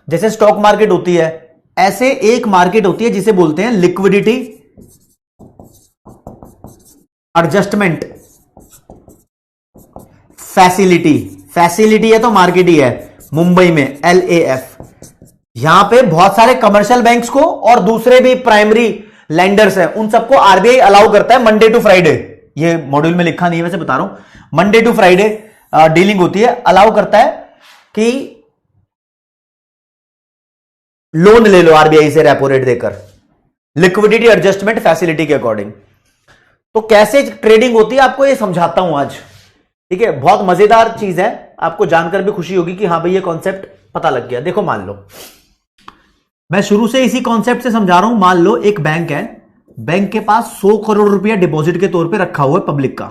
जैसे स्टॉक मार्केट होती है, ऐसे एक मार्केट होती है जिसे बोलते हैं लिक्विडिटी एडजस्टमेंट फैसिलिटी है तो मार्केट ही है, मुंबई में LAF। यहां पे बहुत सारे कमर्शियल बैंक्स को और दूसरे भी प्राइमरी लैंडर्स हैं, उन सबको आरबीआई अलाउ करता है मंडे टू फ्राइडे। ये मॉड्यूल में लिखा नहीं है, वैसे बता रहा हूं, मंडे टू फ्राइडे डीलिंग होती है, अलाउ करता है कि लोन ले लो आरबीआई से रेपो रेट देकर, लिक्विडिटी एडजस्टमेंट फैसिलिटी के अकॉर्डिंग। तो कैसे ट्रेडिंग होती है आपको ये समझाता हूं आज, ठीक है। बहुत मजेदार चीज है, आपको जानकर भी खुशी होगी कि हाँ भाई ये कॉन्सेप्ट पता लग गया। देखो मान लो मैं शुरू से इसी कॉन्सेप्ट से समझा रहा हूं। मान लो एक बैंक है, बैंक के पास 100 करोड़ रुपया डिपॉजिट के तौर पे रखा हुआ है पब्लिक का।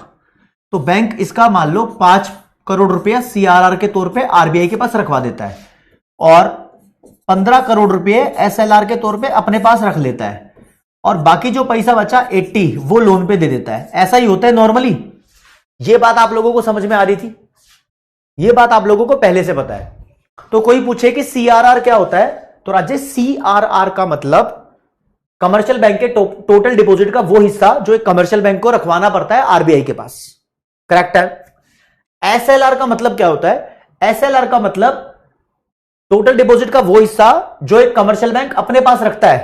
तो बैंक इसका मान लो 5 करोड़ रुपया सीआरआर के तौर पे आरबीआई के पास रखवा देता है और 15 करोड़ रुपए एसएलआर के तौर पे अपने पास रख लेता है और बाकी जो पैसा बचा 80 वो लोन पे दे देता है। ऐसा ही होता है नॉर्मली। ये बात आप लोगों को समझ में आ रही थी, ये बात आप लोगों को पहले से पता है। तो कोई पूछे कि सीआरआर क्या होता है, तो राजेश सीआरआर का मतलब कमर्शियल बैंक के टोटल डिपॉजिट का वो हिस्सा जो एक कमर्शियल बैंक को रखवाना पड़ता है आरबीआई के पास। करेक्ट है। एसएलआर का मतलब क्या होता है, एसएलआर का मतलब टोटल डिपॉजिट का वो हिस्सा जो एक कमर्शियल बैंक अपने पास रखता है,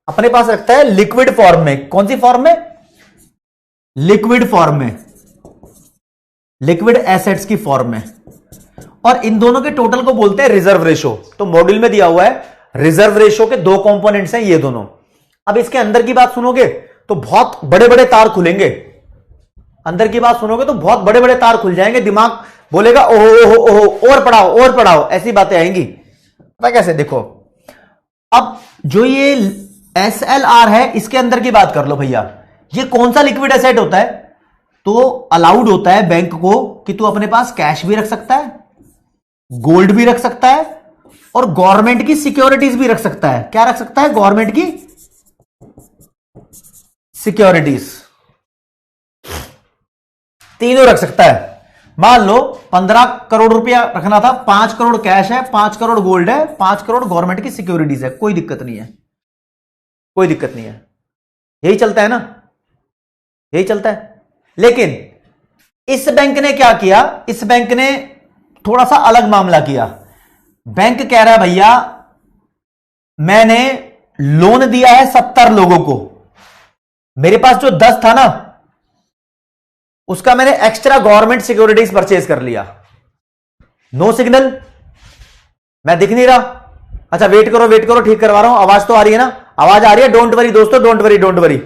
अपने पास रखता है लिक्विड फॉर्म में। कौन सी फॉर्म में? लिक्विड फॉर्म में, लिक्विड एसेट्स की फॉर्म में। और इन दोनों के टोटल को बोलते हैं रिजर्व रेशो। तो मॉड्यूल में दिया हुआ है रिजर्व रेशो के दो कंपोनेंट्स हैं ये दोनों। अब इसके अंदर की बात सुनोगे तो बहुत बड़े बड़े तार खुलेंगे, अंदर की बात सुनोगे तो बहुत बड़े बड़े तार खुल जाएंगे, दिमाग बोलेगा ओहो ओहो ओहो और पढ़ाओ, ऐसी बातें आएंगी। पता कैसे? देखो अब जो ये एसएलआर है इसके अंदर की बात कर लो भैया। ये कौन सा लिक्विड एसेट होता है? तो अलाउड होता है बैंक को कि तू अपने पास कैश भी रख सकता है, गोल्ड भी रख सकता है और गवर्नमेंट की सिक्योरिटीज भी रख सकता है। क्या रख सकता है? गवर्नमेंट की सिक्योरिटीज, तीनों रख सकता है। मान लो 15 करोड़ रुपया रखना था, 5 करोड़ कैश है, 5 करोड़ गोल्ड है, 5 करोड़ गवर्नमेंट की सिक्योरिटीज है, कोई दिक्कत नहीं है, कोई दिक्कत नहीं है। यही चलता है ना, यही चलता है। लेकिन इस बैंक ने क्या किया? इस बैंक ने थोड़ा सा अलग मामला किया। बैंक कह रहा है भैया मैंने लोन दिया है 70 लोगों को, मेरे पास जो 10 था ना उसका मैंने एक्स्ट्रा गवर्नमेंट सिक्योरिटीज परचेज कर लिया। नो सिग्नल, मैं दिख नहीं रहा। अच्छा वेट करो ठीक करवा रहा हूं। आवाज तो आ रही है ना? आवाज आ रही है? डोंट वरी दोस्तों, don't worry don't worry.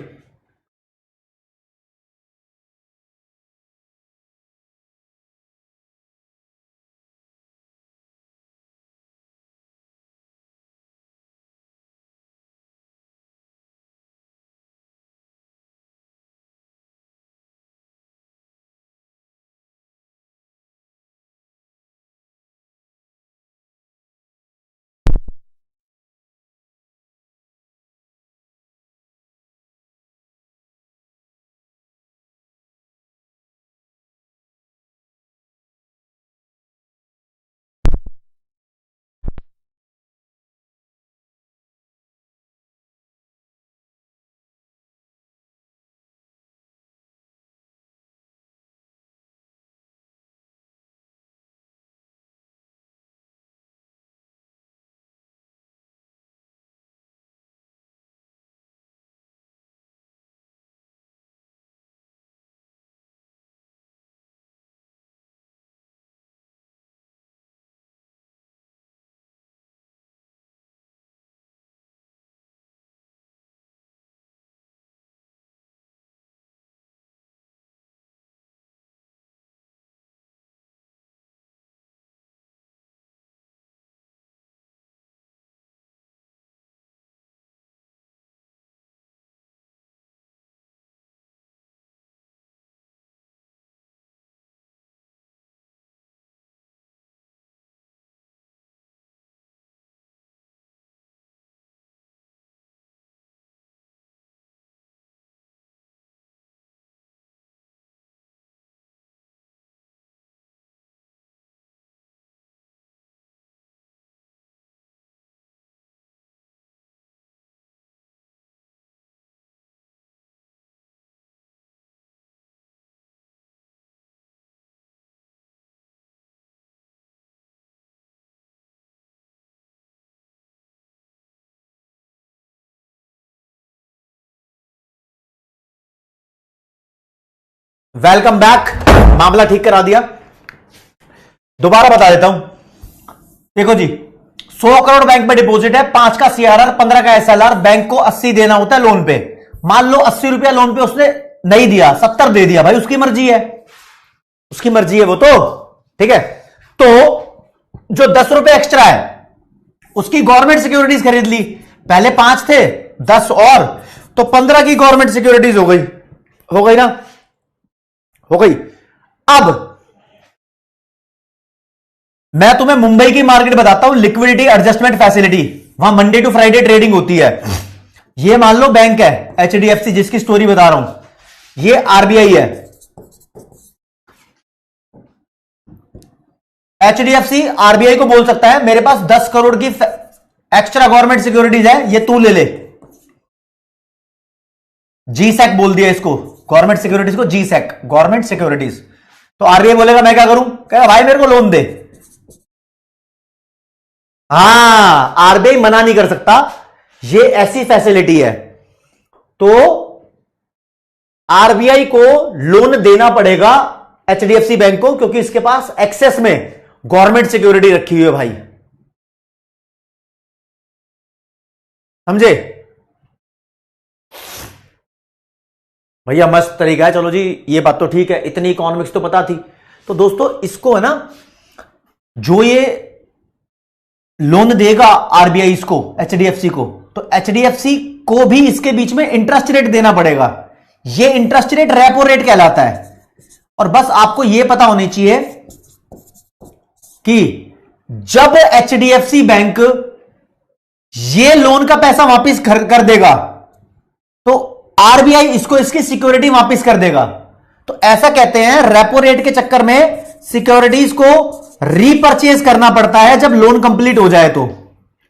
Welcome back. मामला ठीक करा दिया, दोबारा बता देता हूं। देखो जी 100 करोड़ बैंक में डिपॉजिट है, 5 का सीआरआर, 15 का एसएलआर, बैंक को 80 देना होता है लोन पे। मान लो 80 रुपया लोन पे उसने नहीं दिया, 70 दे दिया, भाई उसकी मर्जी है, उसकी मर्जी है वो तो, ठीक है। तो जो 10 रुपए एक्स्ट्रा है उसकी गवर्नमेंट सिक्योरिटीज खरीद ली, पहले 5 थे, 10 और, तो 15 की गवर्नमेंट सिक्योरिटीज हो गई ना, हो गई। अब मैं तुम्हें मुंबई की मार्केट बताता हूं, लिक्विडिटी एडजस्टमेंट फैसिलिटी, वहां मंडे टू फ्राइडे ट्रेडिंग होती है। ये मान लो बैंक है एचडीएफसी, जिसकी स्टोरी बता रहा हूं, ये आरबीआई है। एचडीएफसी आरबीआई को बोल सकता है मेरे पास 10 करोड़ की एक्स्ट्रा गवर्नमेंट सिक्योरिटीज है, ये तू ले ले। जी सैक बोल दिया इसको, गवर्नमेंट सिक्योरिटीज को जी सैक, गवर्नमेंट सिक्योरिटीज। तो आरबीआई बोलेगा मैं क्या करूं, कहेगा भाई मेरे को लोन दे। हां, आरबीआई मना नहीं कर सकता, ये ऐसी फैसिलिटी है। तो आरबीआई को लोन देना पड़ेगा एचडीएफसी बैंक को, क्योंकि इसके पास एक्सेस में गवर्नमेंट सिक्योरिटी रखी हुई है भाई, समझे भैया? मस्त तरीका है। चलो जी, ये बात तो ठीक है, इतनी इकोनॉमिक्स तो पता थी। तो दोस्तों इसको है ना, जो ये लोन देगा आरबीआई इसको, एचडीएफसी को, तो एचडीएफसी को भी इसके बीच में इंटरेस्ट रेट देना पड़ेगा। ये इंटरेस्ट रेट रेपो रेट कहलाता है। और बस आपको यह पता होनी चाहिए कि जब एचडीएफसी बैंक ये लोन का पैसा वापस कर देगा तो आरबीआई इसको इसकी सिक्योरिटी वापस कर देगा। तो ऐसा कहते हैं रेपो रेट के चक्कर में सिक्योरिटीज को रीपर्चेज करना पड़ता है जब लोन कंप्लीट हो जाए। तो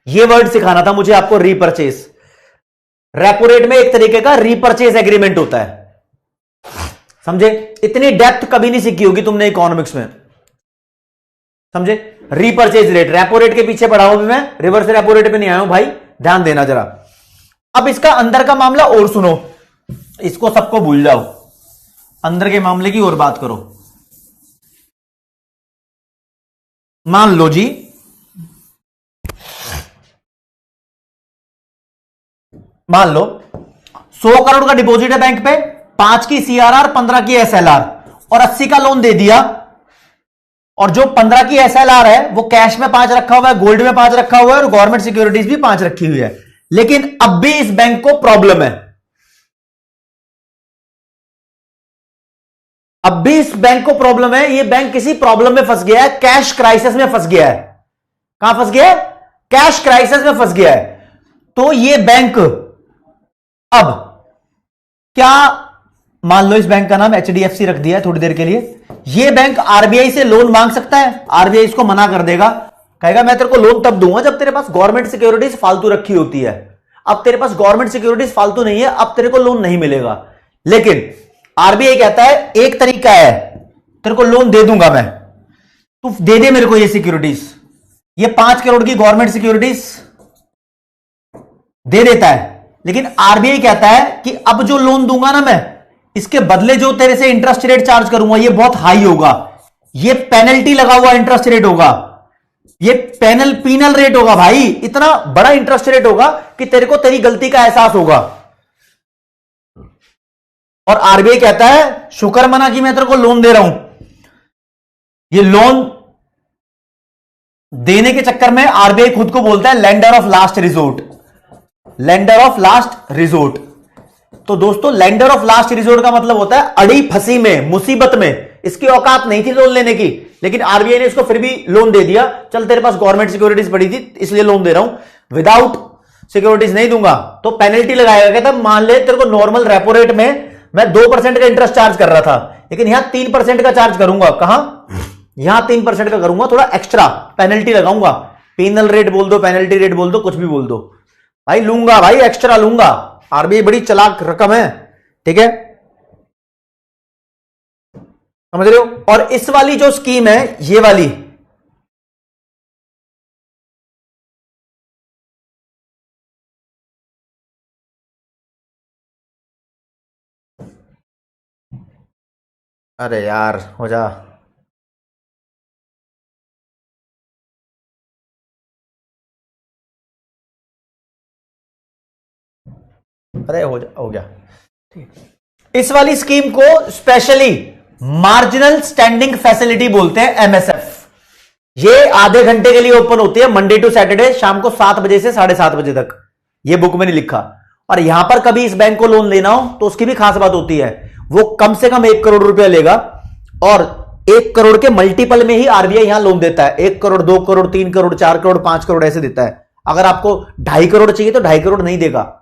यह वर्ड सिखाना था मुझे आपको, रीपर्चेज। रेपो रेट में एक तरीके का रीपर्चेज एग्रीमेंट होता है, समझे? इतनी डेप्थ कभी नहीं सीखी होगी तुमने इकोनॉमिक्स में, समझे? रीपर्चेज रेट, रेपो रेट के पीछे पढ़ा हूं मैं, रिवर्स रेपो रेट पे नहीं आया हूं भाई, ध्यान देना जरा। अब इसका अंदर का मामला और सुनो, इसको सबको भूल जाओ, अंदर के मामले की और बात करो। मान लो जी, मान लो 100 करोड़ का डिपॉजिट है बैंक पे, 5 की सीआरआर, 15 की एसएलआर और 80 का लोन दे दिया। और जो 15 की एसएलआर है वो कैश में 5 रखा हुआ है, गोल्ड में 5 रखा हुआ है और गवर्नमेंट सिक्योरिटीज भी 5 रखी हुई है। लेकिन अब भी इस बैंक को प्रॉब्लम है, अब भी इस बैंक को प्रॉब्लम है। ये बैंक किसी प्रॉब्लम में फंस गया है, कैश क्राइसिस में फंस गया है। कहां फंस गया है? कैश क्राइसिस में फंस गया है। तो ये बैंक अब क्या, मान लो इस बैंक का नाम एचडीएफसी रख दिया है थोड़ी देर के लिए, ये बैंक आरबीआई से लोन मांग सकता है? आरबीआई इसको मना कर देगा, कहेगा मैं तेरे को लोन तब दूंगा जब तेरे पास गवर्नमेंट सिक्योरिटीज फालतू रखी होती है। अब तेरे पास गवर्नमेंट सिक्योरिटीज फालतू नहीं है, अब तेरे को लोन नहीं मिलेगा। लेकिन आरबीआई कहता है एक तरीका है, तेरे को लोन दे दूंगा मैं, तू दे दे मेरे को ये सिक्योरिटीज, ये 5 करोड़ की गवर्नमेंट सिक्योरिटीज दे देता है। लेकिन आरबीआई कहता है कि अब जो लोन दूंगा ना मैं, इसके बदले जो तेरे से इंटरेस्ट रेट चार्ज करूंगा ये बहुत हाई होगा, ये पेनल्टी लगा हुआ इंटरेस्ट रेट होगा, ये पीनल रेट होगा भाई, इतना बड़ा इंटरेस्ट रेट होगा कि तेरे को तेरी गलती का एहसास होगा। और आरबीआई कहता है शुक्र मना कि मैं तेरे को लोन दे रहा हूं। ये लोन देने के चक्कर में आरबीआई खुद को बोलता है lender of last resort, lender of last resort. तो दोस्तों लेंडर ऑफ लास्ट रिजोर्ट का मतलब होता है अड़ी फंसी में, मुसीबत में, इसकी औकात नहीं थी लोन लेने की, लेकिन आरबीआई ने इसको फिर भी लोन दे दिया, चल तेरे पास गवर्नमेंट सिक्योरिटीज पड़ी थी इसलिए लोन दे रहा हूं, विदाउट सिक्योरिटीज नहीं दूंगा। तो पेनल्टी लगाएगा, कहता मान ले तेरे को नॉर्मल रेपो रेट में मैं 2% का इंटरेस्ट चार्ज कर रहा था, लेकिन यहां 3% का चार्ज करूंगा। कहां? यहां 3% का करूंगा, थोड़ा एक्स्ट्रा पेनल्टी लगाऊंगा। पीनल रेट बोल दो, पेनल्टी रेट बोल दो, कुछ भी बोल दो भाई, लूंगा भाई, एक्स्ट्रा लूंगा। आरबीआई बड़ी चालाक रकम है, ठीक है, समझ रहे हो? और इस वाली जो स्कीम है, ये वाली, अरे यार हो जा। अरे हो गया। इस वाली स्कीम को स्पेशली मार्जिनल स्टैंडिंग फैसिलिटी बोलते हैं, एमएसएफ। ये आधे घंटे के लिए ओपन होती है, मंडे टू सैटरडे शाम को 7 बजे से 7:30 बजे तक। ये बुक में नहीं लिखा। और यहां पर कभी इस बैंक को लोन लेना हो तो उसकी भी खास बात होती है, वो कम से कम 1 करोड़ रुपया लेगा और 1 करोड़ के मल्टीपल में ही आरबीआई यहां लोन देता है। 1 करोड़, 2 करोड़, 3 करोड़, 4 करोड़, 5 करोड़ ऐसे देता है। अगर आपको 2.5 करोड़ चाहिए तो 2.5 करोड़ नहीं देगा।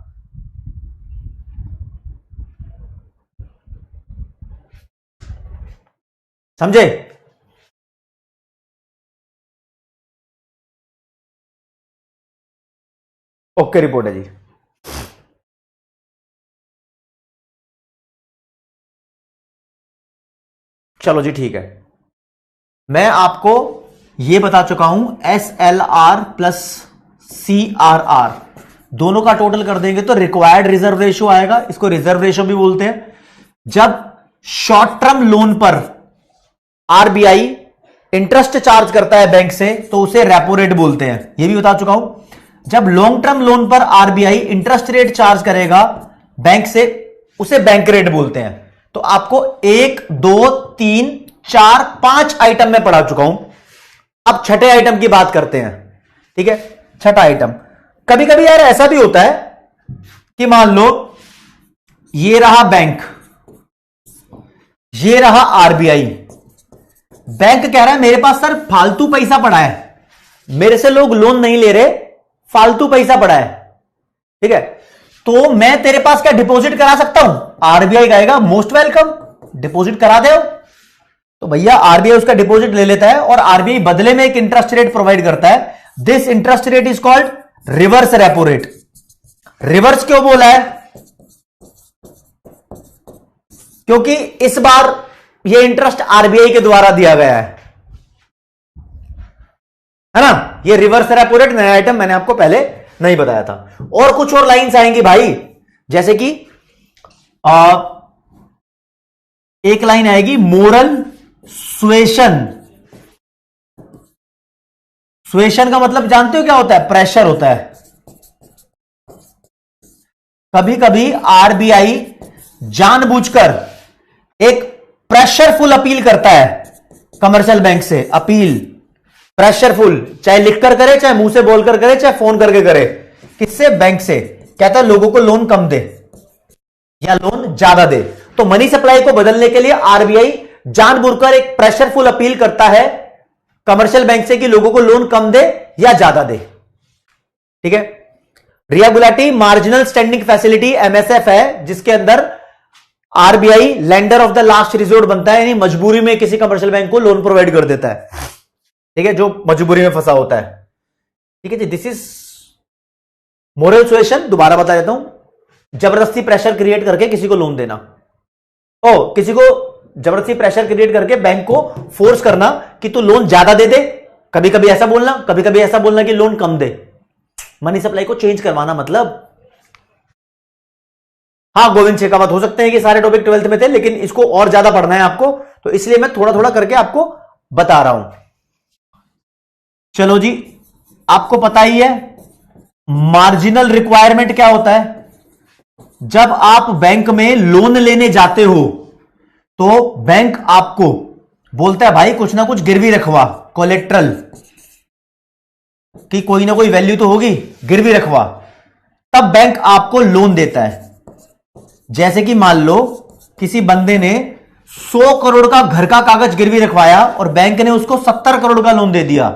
समझे? ओके रिपोर्ट है जी। चलो जी ठीक है, मैं आपको यह बता चुका हूं SLR प्लस CRR दोनों का टोटल कर देंगे तो रिक्वायर्ड रिजर्व रेशियो आएगा। इसको रिजर्व रेशियो भी बोलते हैं। जब शॉर्ट टर्म लोन पर आरबीआई इंटरेस्ट चार्ज करता है बैंक से तो उसे रेपो रेट बोलते हैं, यह भी बता चुका हूं। जब लॉन्ग टर्म लोन पर आरबीआई इंटरेस्ट रेट चार्ज करेगा बैंक से, उसे बैंक रेट बोलते हैं। तो आपको 1, 2, 3, 4, 5 आइटम में पढ़ा चुका हूं। अब छठे आइटम की बात करते हैं। ठीक है, छठा आइटम। कभी कभी यार ऐसा भी होता है कि मान लो ये रहा बैंक, ये रहा आरबीआई। बैंक कह रहा है मेरे पास सर फालतू पैसा पड़ा है, मेरे से लोग लोन नहीं ले रहे, फालतू पैसा पड़ा है। ठीक है, तो मैं तेरे पास क्या डिपॉजिट करा सकता हूं? आरबीआई कहेगा मोस्ट वेलकम, डिपॉजिट करा दे। तो भैया आरबीआई उसका डिपॉजिट ले लेता है और आरबीआई बदले में एक इंटरेस्ट रेट प्रोवाइड करता है। This interest rate is called reverse repo rate. Reverse क्यों बोला है? क्योंकि इस बार यह इंटरेस्ट आरबीआई के द्वारा दिया गया है ना। यह रिवर्स रेपो रेट नया आइटम मैंने आपको पहले नहीं बताया था। और कुछ और लाइंस आएंगी भाई, जैसे कि एक लाइन आएगी मोरल सुएशन। सुएशन का मतलब जानते हो क्या होता है? प्रेशर होता है। कभी कभी आरबीआई जानबूझकर एक प्रेशरफुल अपील करता है कमर्शियल बैंक से। अपील प्रेशरफुल, चाहे लिखकर करे, चाहे मुंह से बोलकर करे, चाहे फोन करके करे। किससे? बैंक से। कहता है लोगों को लोन कम दे या लोन ज्यादा दे। तो मनी सप्लाई को बदलने के लिए आरबीआई जानबूझकर एक प्रेशरफुल अपील करता है कमर्शियल बैंक से कि लोगों को लोन कम दे या ज्यादा दे। ठीक है, रियाबुलाटी मार्जिनल स्टैंडिंग फैसिलिटी एमएसएफ है, जिसके अंदर RBI lender of the last resort बनता है, यानी मजबूरी में किसी कमर्शियल बैंक को लोन प्रोवाइड कर देता है। ठीक है, जो मजबूरी में फंसा होता है। ठीक है जी, दिस इज मोरल सुएशन। दोबारा बता देता हूं, जबरदस्ती प्रेशर क्रिएट करके किसी को लोन देना, किसी को जबरदस्ती प्रेशर क्रिएट करके बैंक को फोर्स करना कि तू लोन ज्यादा दे दे। कभी कभी ऐसा बोलना, कभी कभी ऐसा बोलना कि लोन कम दे। मनी सप्लाई को चेंज करवाना मतलब। हाँ, गोविंद शेखावत हो सकते हैं कि सारे टॉपिक 12th में थे, लेकिन इसको और ज्यादा पढ़ना है आपको, तो इसलिए मैं थोड़ा थोड़ा करके आपको बता रहा हूं। चलो जी, आपको पता ही है मार्जिनल रिक्वायरमेंट क्या होता है। जब आप बैंक में लोन लेने जाते हो तो बैंक आपको बोलता है भाई कुछ ना कुछ गिरवी रखवा, कोलेट्रल की कोई ना कोई वैल्यू तो होगी, गिरवी रखवा। तब बैंक आपको लोन देता है। जैसे कि मान लो किसी बंदे ने 100 करोड़ का घर का कागज गिरवी रखवाया और बैंक ने उसको 70 करोड़ का लोन दे दिया,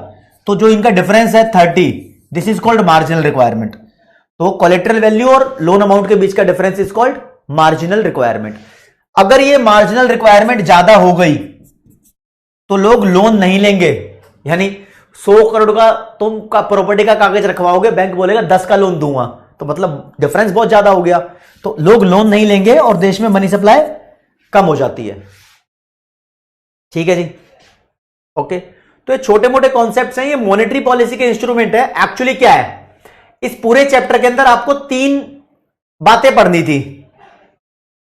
तो जो इनका डिफरेंस है 30, this is called marginal requirement. तो कोलेट्रल वैल्यू और लोन अमाउंट के बीच का difference is called marginal requirement. अगर ये मार्जिनल रिक्वायरमेंट ज्यादा हो गई तो लोग लोन नहीं लेंगे। यानी 100 करोड़ का तुम का प्रॉपर्टी का कागज रखवाओगे, बैंक बोलेगा 10 का लोन दूंगा, तो मतलब डिफरेंस बहुत ज्यादा हो गया, तो लोग लोन नहीं लेंगे और देश में मनी सप्लाई कम हो जाती है। ठीक है जी, ओके। तो ये छोटे मोटे कॉन्सेप्ट्स हैं, ये मॉनेटरी पॉलिसी के इंस्ट्रूमेंट है। एक्चुअली क्या है, इस पूरे चैप्टर के अंदर आपको 3 बातें पढ़नी थी।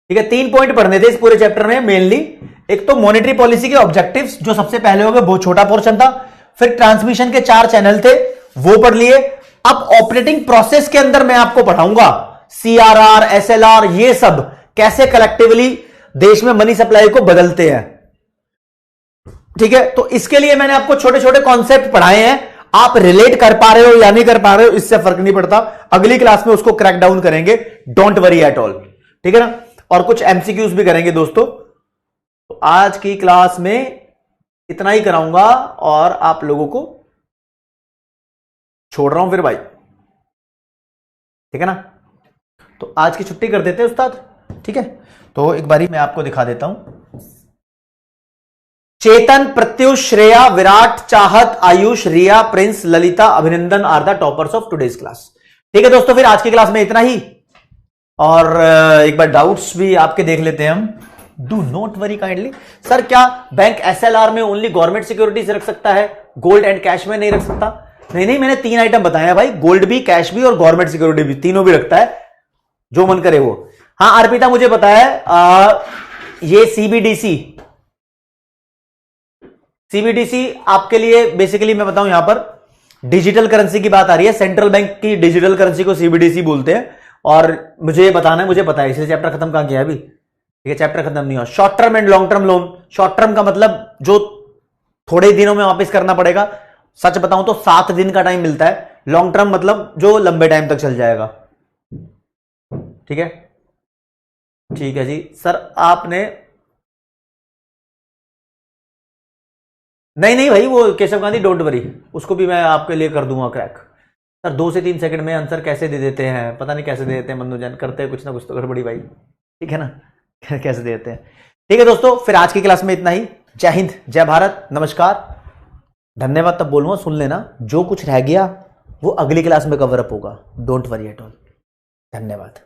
ठीक है, 3 पॉइंट पढ़ने थे इस पूरे चैप्टर में मेनली। एक तो मॉनेटरी पॉलिसी के ऑब्जेक्टिव्स, जो सबसे पहले हो गए, बहुत छोटा पोर्शन था। फिर ट्रांसमिशन के 4 चैनल थे, वो पढ़ लिए। अब ऑपरेटिंग प्रोसेस के अंदर मैं आपको पढ़ाऊंगा CRR, SLR, ये सब कैसे कलेक्टिवली देश में मनी सप्लाई को बदलते हैं। ठीक है, तो इसके लिए मैंने आपको छोटे छोटे कॉन्सेप्ट पढ़ाए हैं, आप रिलेट कर पा रहे हो या नहीं कर पा रहे हो इससे फर्क नहीं पड़ता, अगली क्लास में उसको क्रैक डाउन करेंगे, डोंट वरी एट ऑल। ठीक है ना, और कुछ एमसीक्यूज भी करेंगे दोस्तों। तो आज की क्लास में इतना ही कराऊंगा और आप लोगों को छोड़ रहा हूं फिर भाई। ठीक है ना, तो आज की छुट्टी कर देते हैं उस्ताद। ठीक है, तो एक बारी मैं आपको दिखा देता हूं। चेतन, प्रत्युष, श्रेया, विराट, चाहत, आयुष, रिया, Prince, Lalita, Abhinandan are the toppers of today's class. ठीक है दोस्तों, फिर आज की क्लास में इतना ही, और एक बार डाउट्स भी आपके देख लेते हैं हम। Do not worry kindly. Sir क्या बैंक SLR में ओनली गवर्नमेंट सिक्योरिटीज रख सकता है, गोल्ड एंड कैश में नहीं रख सकता? नहीं नहीं, मैंने 3 आइटम बताया भाई, गोल्ड भी, कैश भी और गवर्नमेंट सिक्योरिटी भी, तीनों भी रखता है, जो मन करे वो। हाँ अर्पिता मुझे पता है, ये सीबीडीसी आपके लिए बेसिकली मैं बताऊं, यहां पर डिजिटल करेंसी की बात आ रही है, सेंट्रल बैंक की डिजिटल करेंसी को सीबीडीसी बोलते हैं, और मुझे ये बताना है, मुझे पता है, इसलिए चैप्टर खत्म कहां किया अभी। ठीक है, चैप्टर खत्म नहीं हुआ। Short term and long term loan, short term का मतलब जो थोड़े दिनों में वापस करना पड़ेगा, सच बताऊं तो 7 दिन का टाइम मिलता है। लॉन्ग टर्म मतलब जो लंबे टाइम तक चल जाएगा। ठीक है, ठीक है जी। सर आपने नहीं नहीं भाई, वो केशव गांधी डोंट वरी, उसको भी मैं आपके लिए कर दूंगा क्रैक। सर 2 से 3 सेकंड में आंसर कैसे दे देते हैं, पता नहीं कैसे दे देते हैं, मनोजन करते हैं कुछ ना कुछ तो गड़बड़ी भाई। ठीक है ना, कैसे दे देते हैं। ठीक है दोस्तों, फिर आज की क्लास में इतना ही। जय हिंद, जय भारत, नमस्कार, धन्यवाद। तब बोलूंगा, सुन लेना, जो कुछ रह गया वो अगली क्लास में कवर अप होगा, डोंट वरी एट ऑल। धन्यवाद।